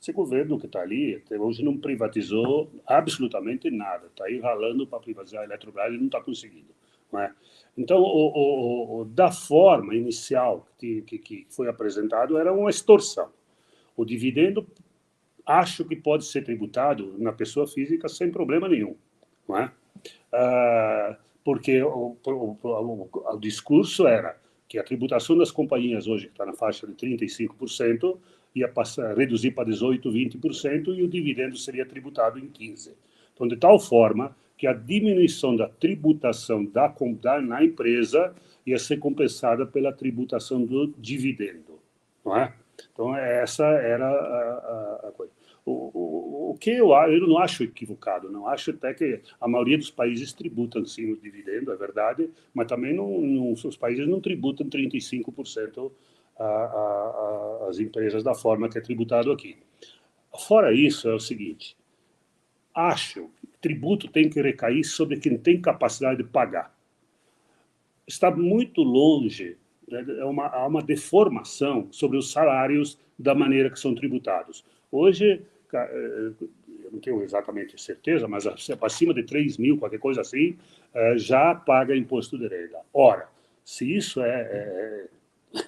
esse governo que está ali, até hoje, não privatizou absolutamente nada. Está aí ralando para privatizar a Eletrobras e não está conseguindo. Não é? Então, da forma inicial que foi apresentado, era uma extorsão. O dividendo, acho que pode ser tributado na pessoa física sem problema nenhum. Não é? Porque o discurso era que a tributação das companhias hoje, que está na faixa de 35%, ia reduzir para 18%, 20%, e o dividendo seria tributado em 15%. Então, de tal forma que a diminuição da tributação na empresa ia ser compensada pela tributação do dividendo. Não é? Então, essa era a coisa. O que eu não acho equivocado, não acho até que a maioria dos países tributam sim o dividendo, é verdade, mas também os países não tributam 35% as empresas da forma que é tributado aqui. Fora isso, é o seguinte, acho que tributo tem que recair sobre quem tem capacidade de pagar. Está muito longe, né, há uma deformação sobre os salários da maneira que são tributados. Hoje, eu não tenho exatamente certeza, mas acima de 3 mil, qualquer coisa assim, já paga imposto de renda. Ora, se isso é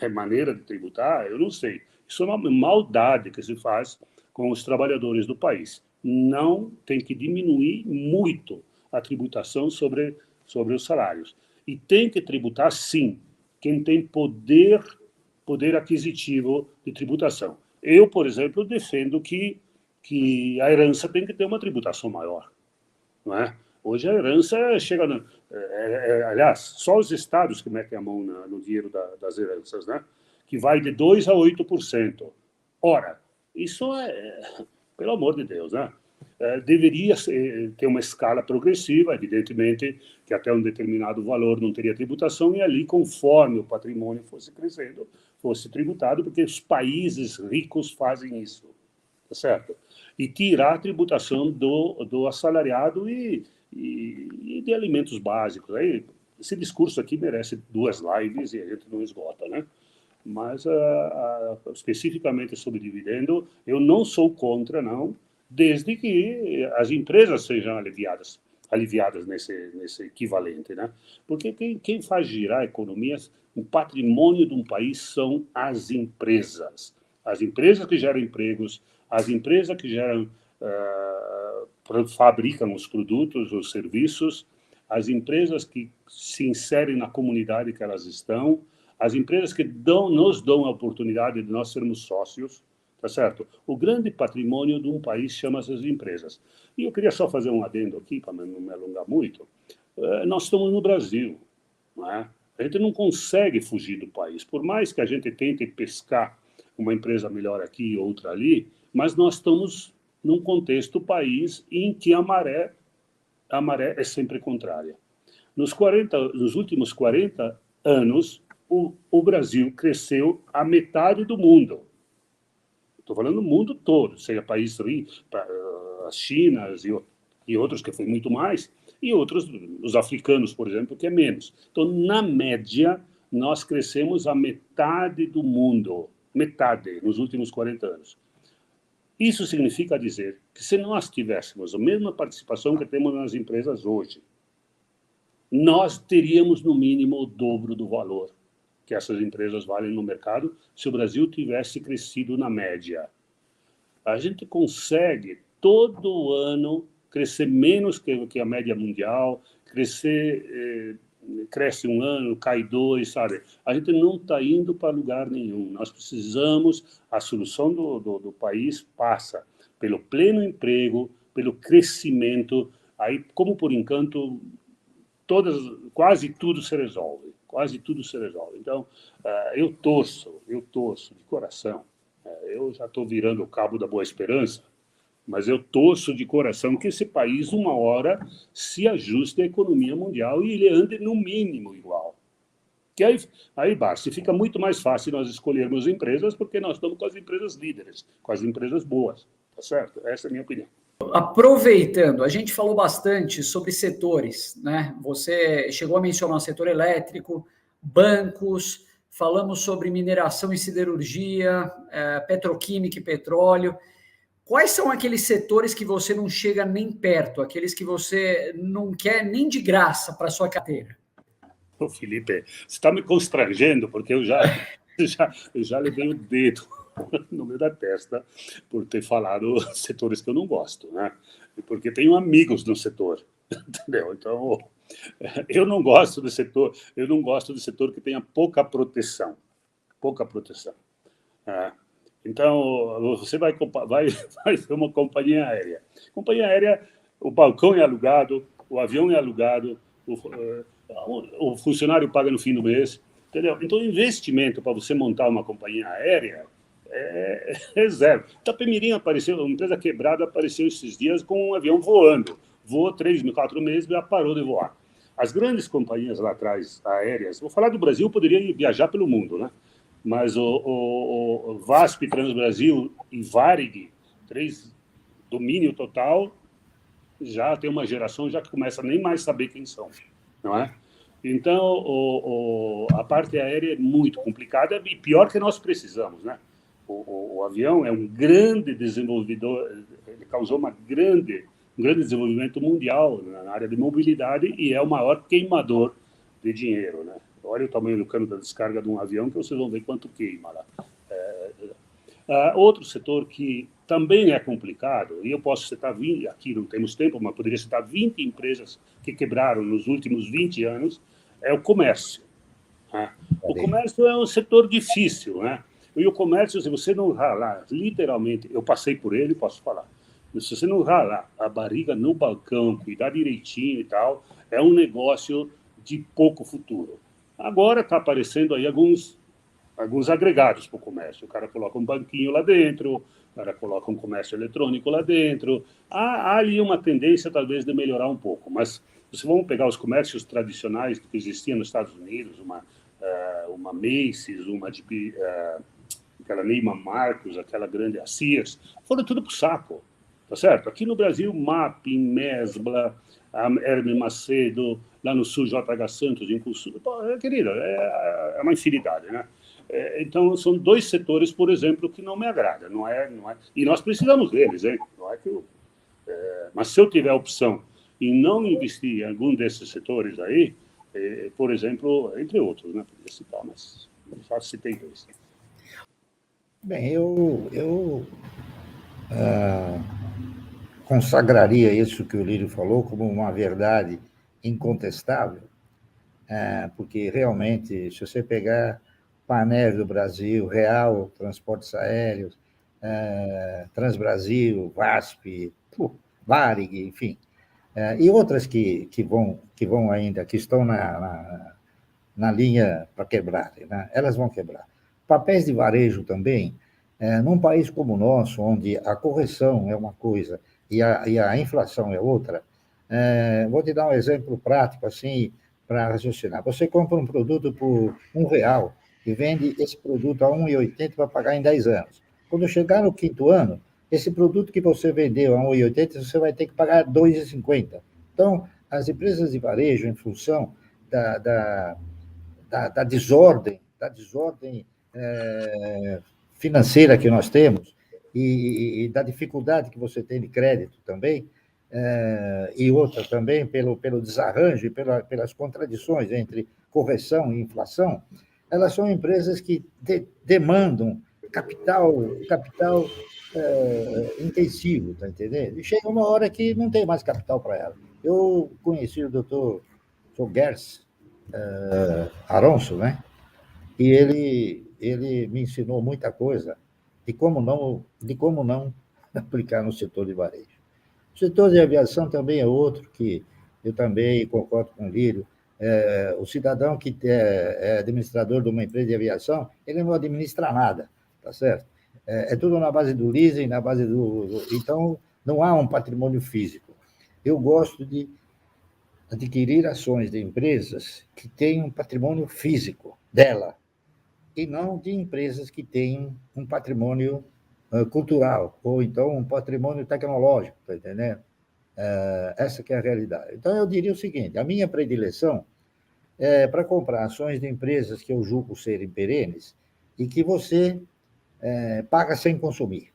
maneira de tributar, eu não sei. Isso é uma maldade que se faz com os trabalhadores do país. Não tem que diminuir muito a tributação sobre os salários. E tem que tributar, sim, quem tem poder aquisitivo de tributação. Eu, por exemplo, defendo que a herança tem que ter uma tributação maior. Não é? Hoje a herança chega... aliás, só os estados que metem a mão no dinheiro das heranças, né? Que vai de 2% a 8%. Ora, isso pelo amor de Deus, né? Deveria ter uma escala progressiva, evidentemente, que até um determinado valor não teria tributação, e ali, conforme o patrimônio fosse crescendo, fosse tributado, porque os países ricos fazem isso, tá certo? E tirar a tributação do assalariado e de alimentos básicos. Aí, esse discurso aqui merece 2 lives e a gente não esgota, né? Mas, especificamente sobre dividendo, eu não sou contra, não, desde que as empresas sejam aliviadas nesse equivalente, né? Porque quem faz girar a economia, o patrimônio de um país são as empresas. As empresas que geram empregos, as empresas que fabricam os produtos, os serviços, as empresas que se inserem na comunidade que elas estão, as empresas que nos dão a oportunidade de nós sermos sócios, tá certo? O grande patrimônio de um país chama-se as empresas. E eu queria só fazer um adendo aqui, para não me alongar muito. Nós estamos no Brasil, não é? A gente não consegue fugir do país. Por mais que a gente tente pescar uma empresa melhor aqui e outra ali, mas nós estamos num contexto país em que a maré é sempre contrária. Nos últimos 40 anos, o Brasil cresceu a metade do mundo. Estou falando do mundo todo, seja país as Chinas e outros que foi muito mais, e outros, os africanos, por exemplo, que é menos. Então, na média, nós crescemos a metade do mundo, metade, nos últimos 40 anos. Isso significa dizer que se nós tivéssemos a mesma participação que temos nas empresas hoje, nós teríamos, no mínimo, o dobro do valor que essas empresas valem no mercado se o Brasil tivesse crescido na média. a gente consegue todo ano crescer menos que a média mundial, cresce um ano, cai dois, sabe? A gente não está indo para lugar nenhum. Nós precisamos, a solução do país passa pelo pleno emprego, pelo crescimento. Aí, como por enquanto, quase tudo se resolve. Quase tudo se resolve. Então, eu torço de coração. Eu já estou virando o cabo da Boa Esperança, mas eu torço de coração que esse país, uma hora, se ajuste à economia mundial e ele ande no mínimo igual. Que aí Barsi, fica muito mais fácil nós escolhermos empresas, porque nós estamos com as empresas líderes, com as empresas boas. Tá certo? Essa é a minha opinião. Aproveitando, a gente falou bastante sobre setores, né? Você chegou a mencionar o setor elétrico, bancos, falamos sobre mineração e siderurgia, petroquímica e petróleo. Quais são aqueles setores que você não chega nem perto, aqueles que você não quer nem de graça para a sua carteira? Ô, Felipe, você está me constrangendo, porque eu já levei o dedo no meio da testa por ter falado setores que eu não gosto, né? E porque tenho amigos no setor, entendeu? Então, eu não gosto do setor que tenha pouca proteção. Então, você vai ter uma companhia aérea. Companhia aérea, o balcão é alugado, o avião é alugado, o funcionário paga no fim do mês, entendeu? Então, o investimento para você montar uma companhia aérea é zero. Itapemirim apareceu, uma empresa quebrada apareceu esses dias com um avião voando. Voou 3, 4 meses e já parou de voar. As grandes companhias lá atrás, aéreas, vou falar do Brasil, eu poderia viajar pelo mundo, né? Mas o VASP, Transbrasil e Varig, 3, domínio total, já tem uma geração já que começa a nem mais saber quem são, não é? Então, a parte aérea é muito complicada e pior que nós precisamos, né? O avião é um grande desenvolvedor, ele causou um grande desenvolvimento mundial na área de mobilidade e é o maior queimador de dinheiro, né? Olha o tamanho do cano da descarga de um avião que vocês vão ver quanto queima lá. Outro setor que também é complicado, e eu posso citar 20, aqui não temos tempo, mas poderia citar 20 empresas que quebraram nos últimos 20 anos, é o comércio. Né? O comércio é um setor difícil, né? E o comércio, se você não ralar, literalmente, eu passei por ele, posso falar, se você não ralar a barriga no balcão, cuidar direitinho e tal, é um negócio de pouco futuro. Agora está aparecendo aí alguns agregados para o comércio. O cara coloca um banquinho lá dentro, o cara coloca um comércio eletrônico lá dentro. Há ali uma tendência, talvez, de melhorar um pouco. Mas, se vamos pegar os comércios tradicionais que existiam nos Estados Unidos, uma Macy's, aquela Neiman Marcus, aquela grande a Sears, foram tudo para o saco, tá certo? Aqui no Brasil, Mapping, Mesbla, a Hermes Macedo, lá no sul, JH Santos, Impulso. Querida, é uma infinidade, né? Então, são dois setores, por exemplo, que não me agradam. Não é, e nós precisamos deles, hein? Não é que mas se eu tiver a opção em não investir em algum desses setores aí, por exemplo, entre outros, né? Podia citar, mas só citei dois. Bem, eu consagraria isso que o Lírio falou como uma verdade incontestável, porque realmente, se você pegar Panair do Brasil, Real, Transportes Aéreos, Transbrasil, VASP, Varig, enfim, e outras que vão ainda, que estão na linha para quebrar, né? Elas vão quebrar. Papéis de varejo também, num país como o nosso, onde a correção é uma coisa e a inflação é outra, vou te dar um exemplo prático, assim, para raciocinar. Você compra um produto por R$1 e vende esse produto a R$1,80 para pagar em 10 anos. Quando chegar no 5º ano, esse produto que você vendeu a R$1,80, você vai ter que pagar R$2,50. Então, as empresas de varejo, em função da desordem financeira que nós temos e da dificuldade que você tem de crédito também, e outra também pelo desarranjo e pelas contradições entre correção e inflação, elas são empresas que demandam capital intensivo, tá entendendo? E chega uma hora que não tem mais capital para ela. Eu conheci o doutor Gers Aronso, né? E ele me ensinou muita coisa de como não aplicar no setor de varejo. O setor de aviação também é outro que eu também concordo com o Lírio. O cidadão que é administrador de uma empresa de aviação, ele não administra nada, tá certo? É tudo na base do leasing, na base Então, não há um patrimônio físico. Eu gosto de adquirir ações de empresas que tenham um patrimônio físico dela, e não de empresas que tenham um patrimônio cultural, ou então um patrimônio tecnológico, tá entendendo? Essa que é a realidade. Então, eu diria o seguinte, a minha predileção é para comprar ações de empresas que eu julgo serem perenes e que você paga sem consumir.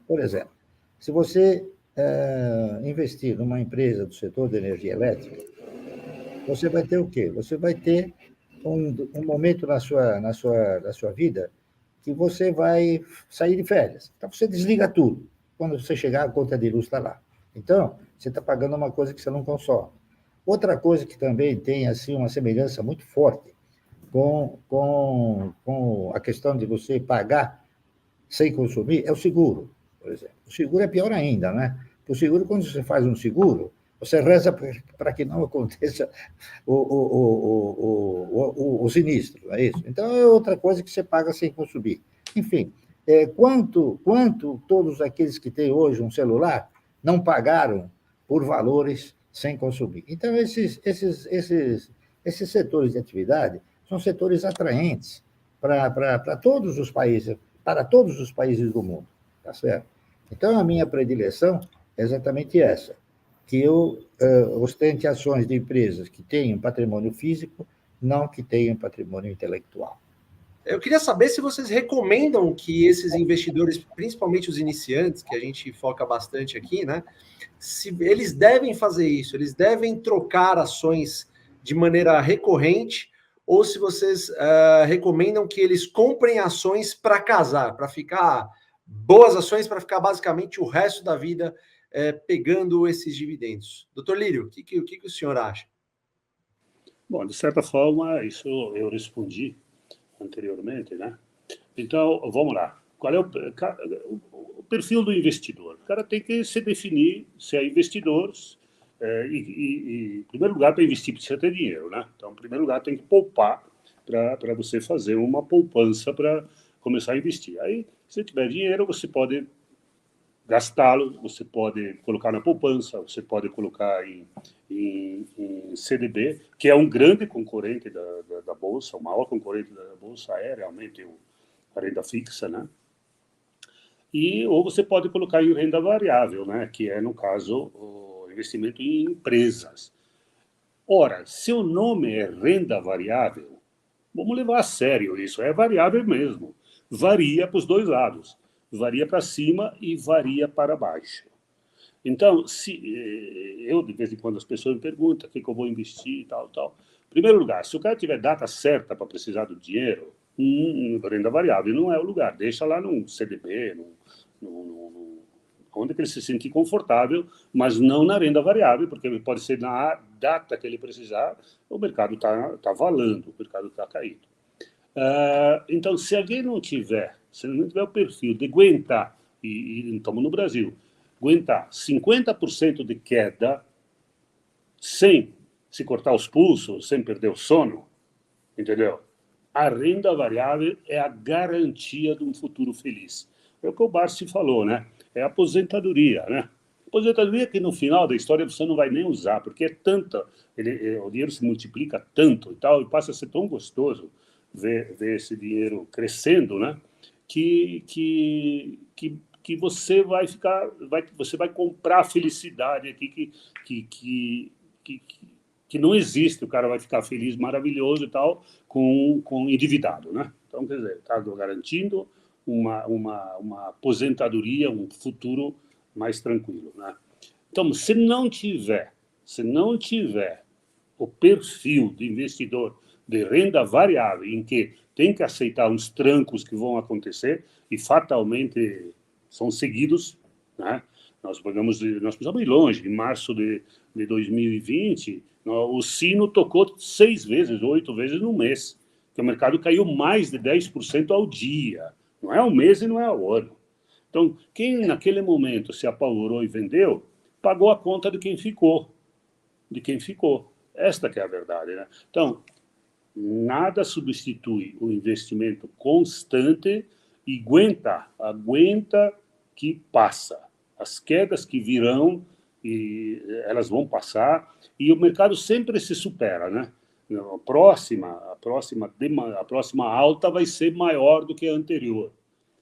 Por exemplo, se você investir numa empresa do setor de energia elétrica, você vai ter o quê? Você vai ter um momento na sua vida que você vai sair de férias. Então, você desliga tudo. Quando você chegar, a conta de luz está lá. Então, você está pagando uma coisa que você não consome. Outra coisa que também tem assim, uma semelhança muito forte com a questão de você pagar sem consumir é o seguro, por exemplo. O seguro é pior ainda, né? Porque o seguro, quando você faz um seguro, você reza para que não aconteça o sinistro, não é isso? Então, é outra coisa que você paga sem consumir. Enfim, quanto todos aqueles que têm hoje um celular não pagaram por valores sem consumir? Então, esses setores de atividade são setores atraentes para todos os países do mundo, tá certo? Então, a minha predileção é exatamente essa, que eu ostente ações de empresas que tenham patrimônio físico, não que tenham patrimônio intelectual. Eu queria saber se vocês recomendam que esses investidores, principalmente os iniciantes, que a gente foca bastante aqui, né? Se eles devem fazer isso, eles devem trocar ações de maneira recorrente, ou se vocês recomendam que eles comprem ações para casar, para ficar boas ações, para ficar basicamente o resto da vida pegando esses dividendos. Doutor Lírio, o que o senhor acha? Bom, de certa forma, isso eu respondi anteriormente, né? Então, vamos lá. Qual é o perfil do investidor? O cara tem que se definir se é investidor em primeiro lugar, para investir precisa ter dinheiro, né? Então, em primeiro lugar, tem que poupar para você fazer uma poupança para começar a investir. Aí, se tiver dinheiro, você pode gastá-lo, você pode colocar na poupança, você pode colocar em CDB, que é um grande concorrente da Bolsa, o maior concorrente da Bolsa é realmente a renda fixa, né? Ou você pode colocar em renda variável, né? Que é, no caso, o investimento em empresas. Ora, se o nome é renda variável, vamos levar a sério isso, é variável mesmo. Varia para os dois lados. Varia para cima e varia para baixo. Então, de vez em quando as pessoas me perguntam o que eu vou investir e tal. Em primeiro lugar, se o cara tiver data certa para precisar do dinheiro, renda variável não é o lugar. Deixa lá num CDB, onde ele se sentir confortável, mas não na renda variável, porque pode ser na data que ele precisar, o mercado está valando, o mercado está caído. Então, se alguém não tiver o perfil de aguentar, e estamos no Brasil, aguentar 50% de queda sem se cortar os pulsos, sem perder o sono, entendeu? A renda variável é a garantia de um futuro feliz. É o que o Barsi falou, né? É a aposentadoria, né? Aposentadoria que no final da história você não vai nem usar, porque é tanta, o dinheiro se multiplica tanto e tal, e passa a ser tão gostoso ver esse dinheiro crescendo, né? Que você vai você vai comprar a felicidade aqui que não existe. O cara vai ficar feliz, maravilhoso e tal, com endividado, né? Então, quer dizer, está garantindo uma aposentadoria, um futuro mais tranquilo, né? Então, se não tiver o perfil de investidor de renda variável, em que tem que aceitar uns trancos que vão acontecer e fatalmente são seguidos, né? Nós precisamos ir longe. Em março de 2020, o sino tocou 6 vezes, 8 vezes no mês, que o mercado caiu mais de 10% ao dia. Não é ao mês e não é ao ano. Então, quem naquele momento se apavorou e vendeu, pagou a conta de quem ficou. Esta que é a verdade, né? Então, nada substitui o investimento constante e aguenta que passa. As quedas que virão, e elas vão passar, e o mercado sempre se supera, né? A próxima alta vai ser maior do que a anterior.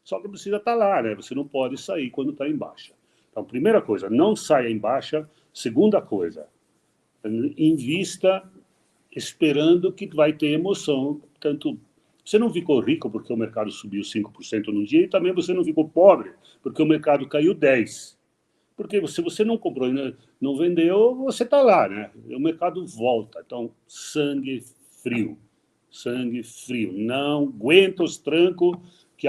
Só que precisa estar lá, né? Você não pode sair quando está em baixa. Então, primeira coisa, não saia em baixa. Segunda coisa, invista esperando que vai ter emoção. Tanto você não ficou rico porque o mercado subiu 5% no dia, e também você não ficou pobre porque o mercado caiu 10%. Porque se você não comprou e não vendeu, você está lá, né? O mercado volta. Então, sangue frio. Não aguenta os trancos que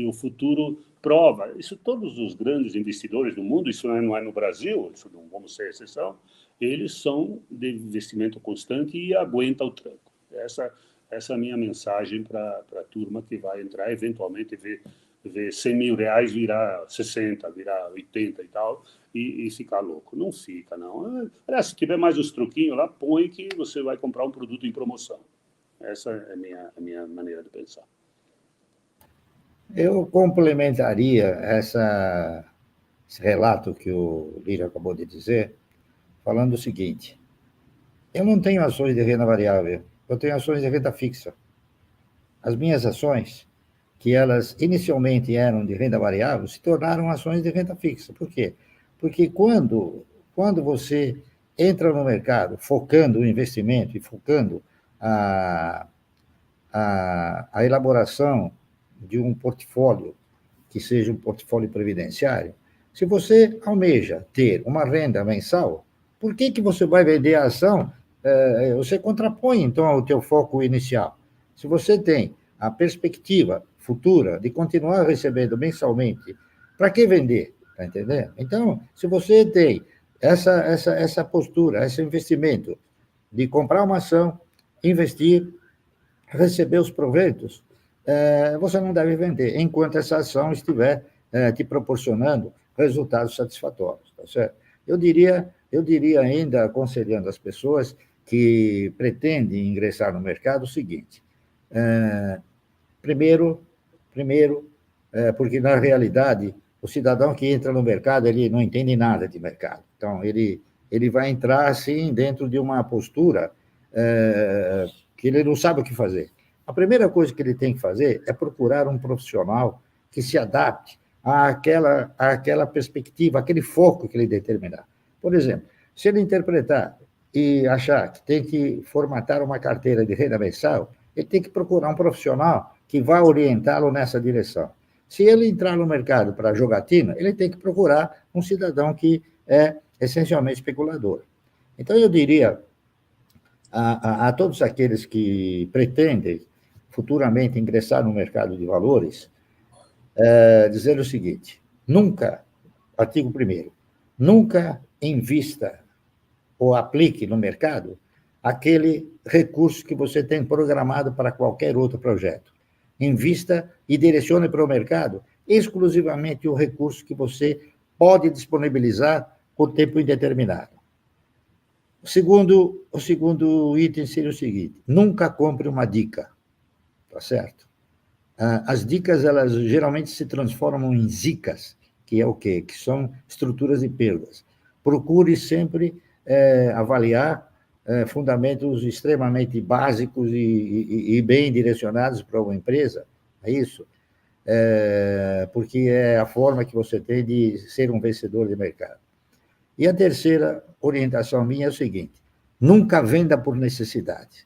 o futuro prova. Isso todos os grandes investidores do mundo, isso não é no Brasil, isso não vamos ser exceção, eles são de investimento constante e aguentam o tranco. Essa é a minha mensagem para a turma que vai entrar, eventualmente ver 100 mil reais virar 60, virar 80 e tal, e ficar louco. Não fica, não. Aliás, se tiver mais uns truquinhos lá, põe que você vai comprar um produto em promoção. Essa é a minha maneira de pensar. Eu complementaria esse relato que o Lírio acabou de dizer, falando o seguinte: eu não tenho ações de renda variável, eu tenho ações de renda fixa. As minhas ações, que elas inicialmente eram de renda variável, se tornaram ações de renda fixa. Por quê? Porque quando você entra no mercado focando o investimento e focando a elaboração de um portfólio que seja um portfólio previdenciário, se você almeja ter uma renda mensal, por que você vai vender a ação? Você contrapõe, então, o teu foco inicial. Se você tem a perspectiva futura de continuar recebendo mensalmente, para que vender? Está entendendo? Então, se você tem essa postura, esse investimento de comprar uma ação, investir, receber os proventos, você não deve vender, enquanto essa ação estiver te proporcionando resultados satisfatórios, tá certo? Eu diria ainda, aconselhando as pessoas que pretendem ingressar no mercado, o seguinte: primeiro, porque na realidade o cidadão que entra no mercado, ele não entende nada de mercado, então ele vai entrar assim dentro de uma postura que ele não sabe o que fazer. A primeira coisa que ele tem que fazer é procurar um profissional que se adapte àquela perspectiva, aquele foco que ele determinar. Por exemplo, se ele interpretar e achar que tem que formatar uma carteira de renda mensal, ele tem que procurar um profissional que vá orientá-lo nessa direção. Se ele entrar no mercado para jogatina, ele tem que procurar um cidadão que é essencialmente especulador. Então, eu diria a todos aqueles que pretendem futuramente ingressar no mercado de valores, dizer o seguinte: artigo 1º, nunca invista ou aplique no mercado aquele recurso que você tem programado para qualquer outro projeto. Invista e direcione para o mercado exclusivamente o recurso que você pode disponibilizar por tempo indeterminado. O segundo item seria o seguinte: nunca compre uma dica, tá certo? As dicas, elas geralmente se transformam em zicas, que é o quê? Que são estruturas de perdas. Procure sempre avaliar fundamentos extremamente básicos e bem direcionados para uma empresa, é isso? Porque é a forma que você tem de ser um vencedor de mercado. E a terceira orientação minha é o seguinte: nunca venda por necessidade.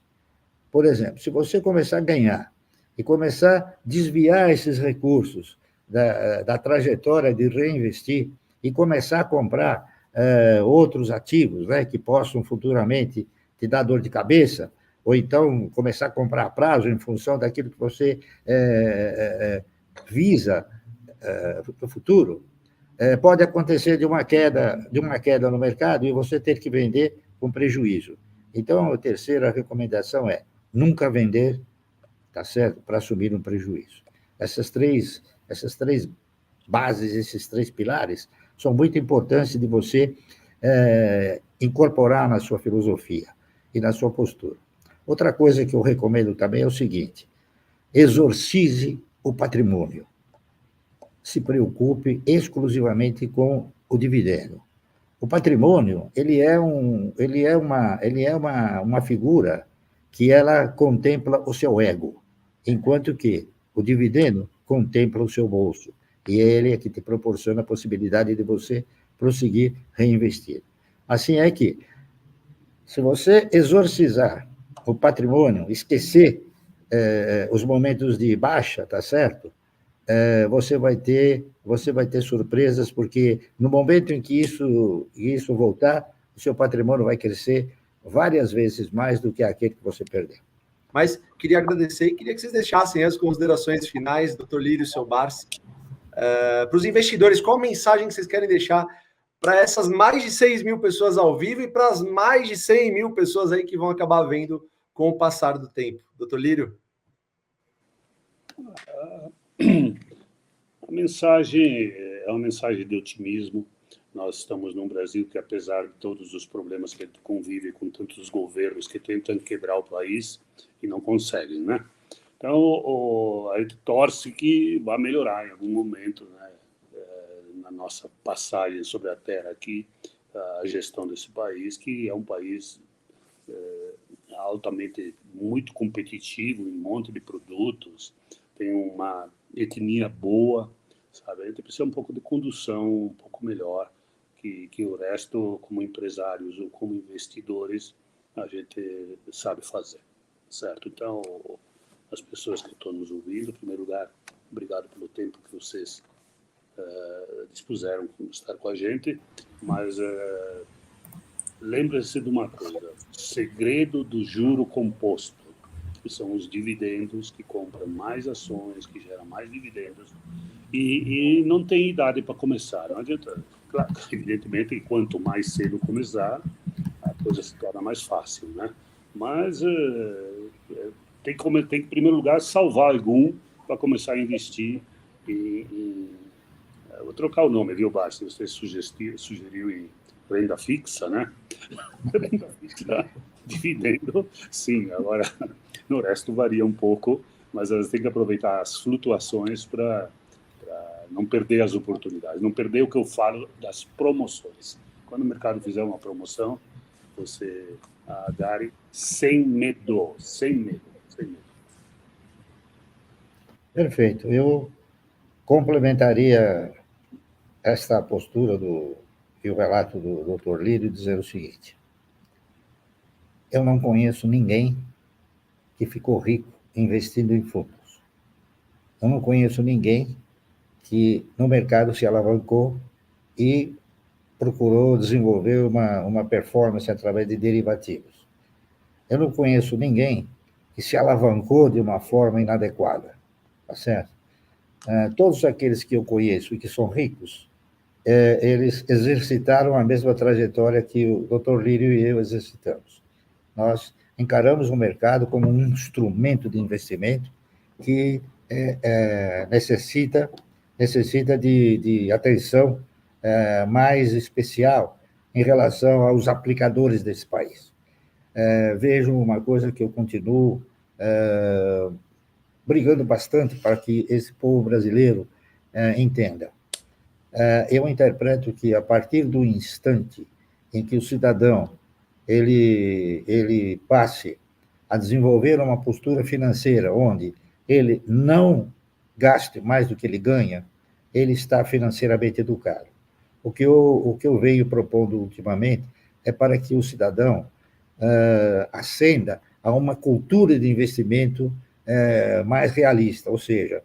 Por exemplo, se você começar a ganhar e começar a desviar esses recursos da trajetória de reinvestir e começar a comprar outros ativos, né, que possam futuramente te dá dor de cabeça, ou então começar a comprar a prazo em função daquilo que você visa no futuro, pode acontecer de uma queda no mercado e você ter que vender com prejuízo. Então, a terceira recomendação é nunca vender, tá certo, para assumir um prejuízo. Essas três bases, esses três pilares, são muito importantes de você incorporar na sua filosofia e na sua postura. Outra coisa que eu recomendo também é o seguinte: exorcize o patrimônio. Se preocupe exclusivamente com o dividendo. O patrimônio, ele é uma figura que ela contempla o seu ego, enquanto que o dividendo contempla o seu bolso. E ele é que te proporciona a possibilidade de você prosseguir reinvestir. Assim é que, se você exorcizar o patrimônio, esquecer os momentos de baixa, tá certo? Você vai ter surpresas, porque no momento em que isso voltar, o seu patrimônio vai crescer várias vezes mais do que aquele que você perdeu. Mas queria agradecer e queria que vocês deixassem as considerações finais, Dr. Lírio, seu Barsi, para os investidores. Qual a mensagem que vocês querem deixar para essas mais de 6 mil pessoas ao vivo e para as mais de 100 mil pessoas aí que vão acabar vendo com o passar do tempo? Dr. Lírio? A mensagem é uma mensagem de otimismo. Nós estamos num Brasil que, apesar de todos os problemas que convive com tantos governos que tentam quebrar o país e não conseguem, né? Então, a gente torce que vai melhorar em algum momento, né? Na nossa passagem sobre a terra aqui, a gestão desse país, que é um país altamente, muito competitivo em um monte de produtos, tem uma etnia boa, sabe? A gente precisa um pouco de condução um pouco melhor que o resto, como empresários ou como investidores, a gente sabe fazer, certo? Então, as pessoas que estão nos ouvindo, em primeiro lugar, obrigado pelo tempo que vocês dispuseram de estar com a gente, mas lembre-se de uma coisa: segredo do juro composto, que são os dividendos, que compram mais ações, que geram mais dividendos, e não tem idade para começar, não adianta. Claro, evidentemente, quanto mais cedo começar, a coisa se torna mais fácil, né? Mas tem que, em primeiro lugar, salvar algum para começar a investir vou trocar o nome, viu, Barsi? Você sugeriu em renda fixa, né? Renda fixa, dividendo, sim. Agora, no resto varia um pouco, mas elas têm que aproveitar as flutuações para não perder as oportunidades, não perder o que eu falo das promoções. Quando o mercado fizer uma promoção, você agarre sem medo, sem medo, sem medo. Perfeito. Eu complementaria esta postura e o relato do Dr. Lírio dizendo o seguinte: eu não conheço ninguém que ficou rico investindo em fundos. Eu não conheço ninguém que no mercado se alavancou e procurou desenvolver uma performance através de derivativos. Eu não conheço ninguém que se alavancou de uma forma inadequada, tá certo? Todos aqueles que eu conheço e que são ricos, eles exercitaram a mesma trajetória que o Dr. Lírio e eu exercitamos. Nós encaramos o mercado como um instrumento de investimento que necessita de atenção mais especial em relação aos aplicadores desse país. Vejo uma coisa que eu continuo brigando bastante para que esse povo brasileiro entenda. Eu interpreto que, a partir do instante em que o cidadão ele passe a desenvolver uma postura financeira onde ele não gaste mais do que ele ganha, ele está financeiramente educado. O que eu venho propondo ultimamente é para que o cidadão ascenda a uma cultura de investimento mais realista, ou seja,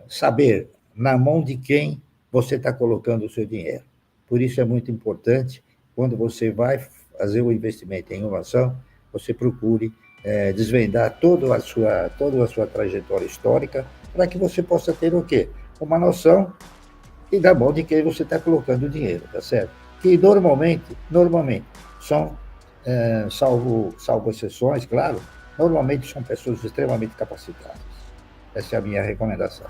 saber na mão de quem você está colocando o seu dinheiro. Por isso é muito importante, quando você vai fazer o investimento em inovação, você procure desvendar toda a sua trajetória histórica, para que você possa ter o quê? Uma noção e da mão de quem você está colocando o dinheiro, tá certo? Que normalmente são, salvo exceções, claro, normalmente são pessoas extremamente capacitadas. Essa é a minha recomendação.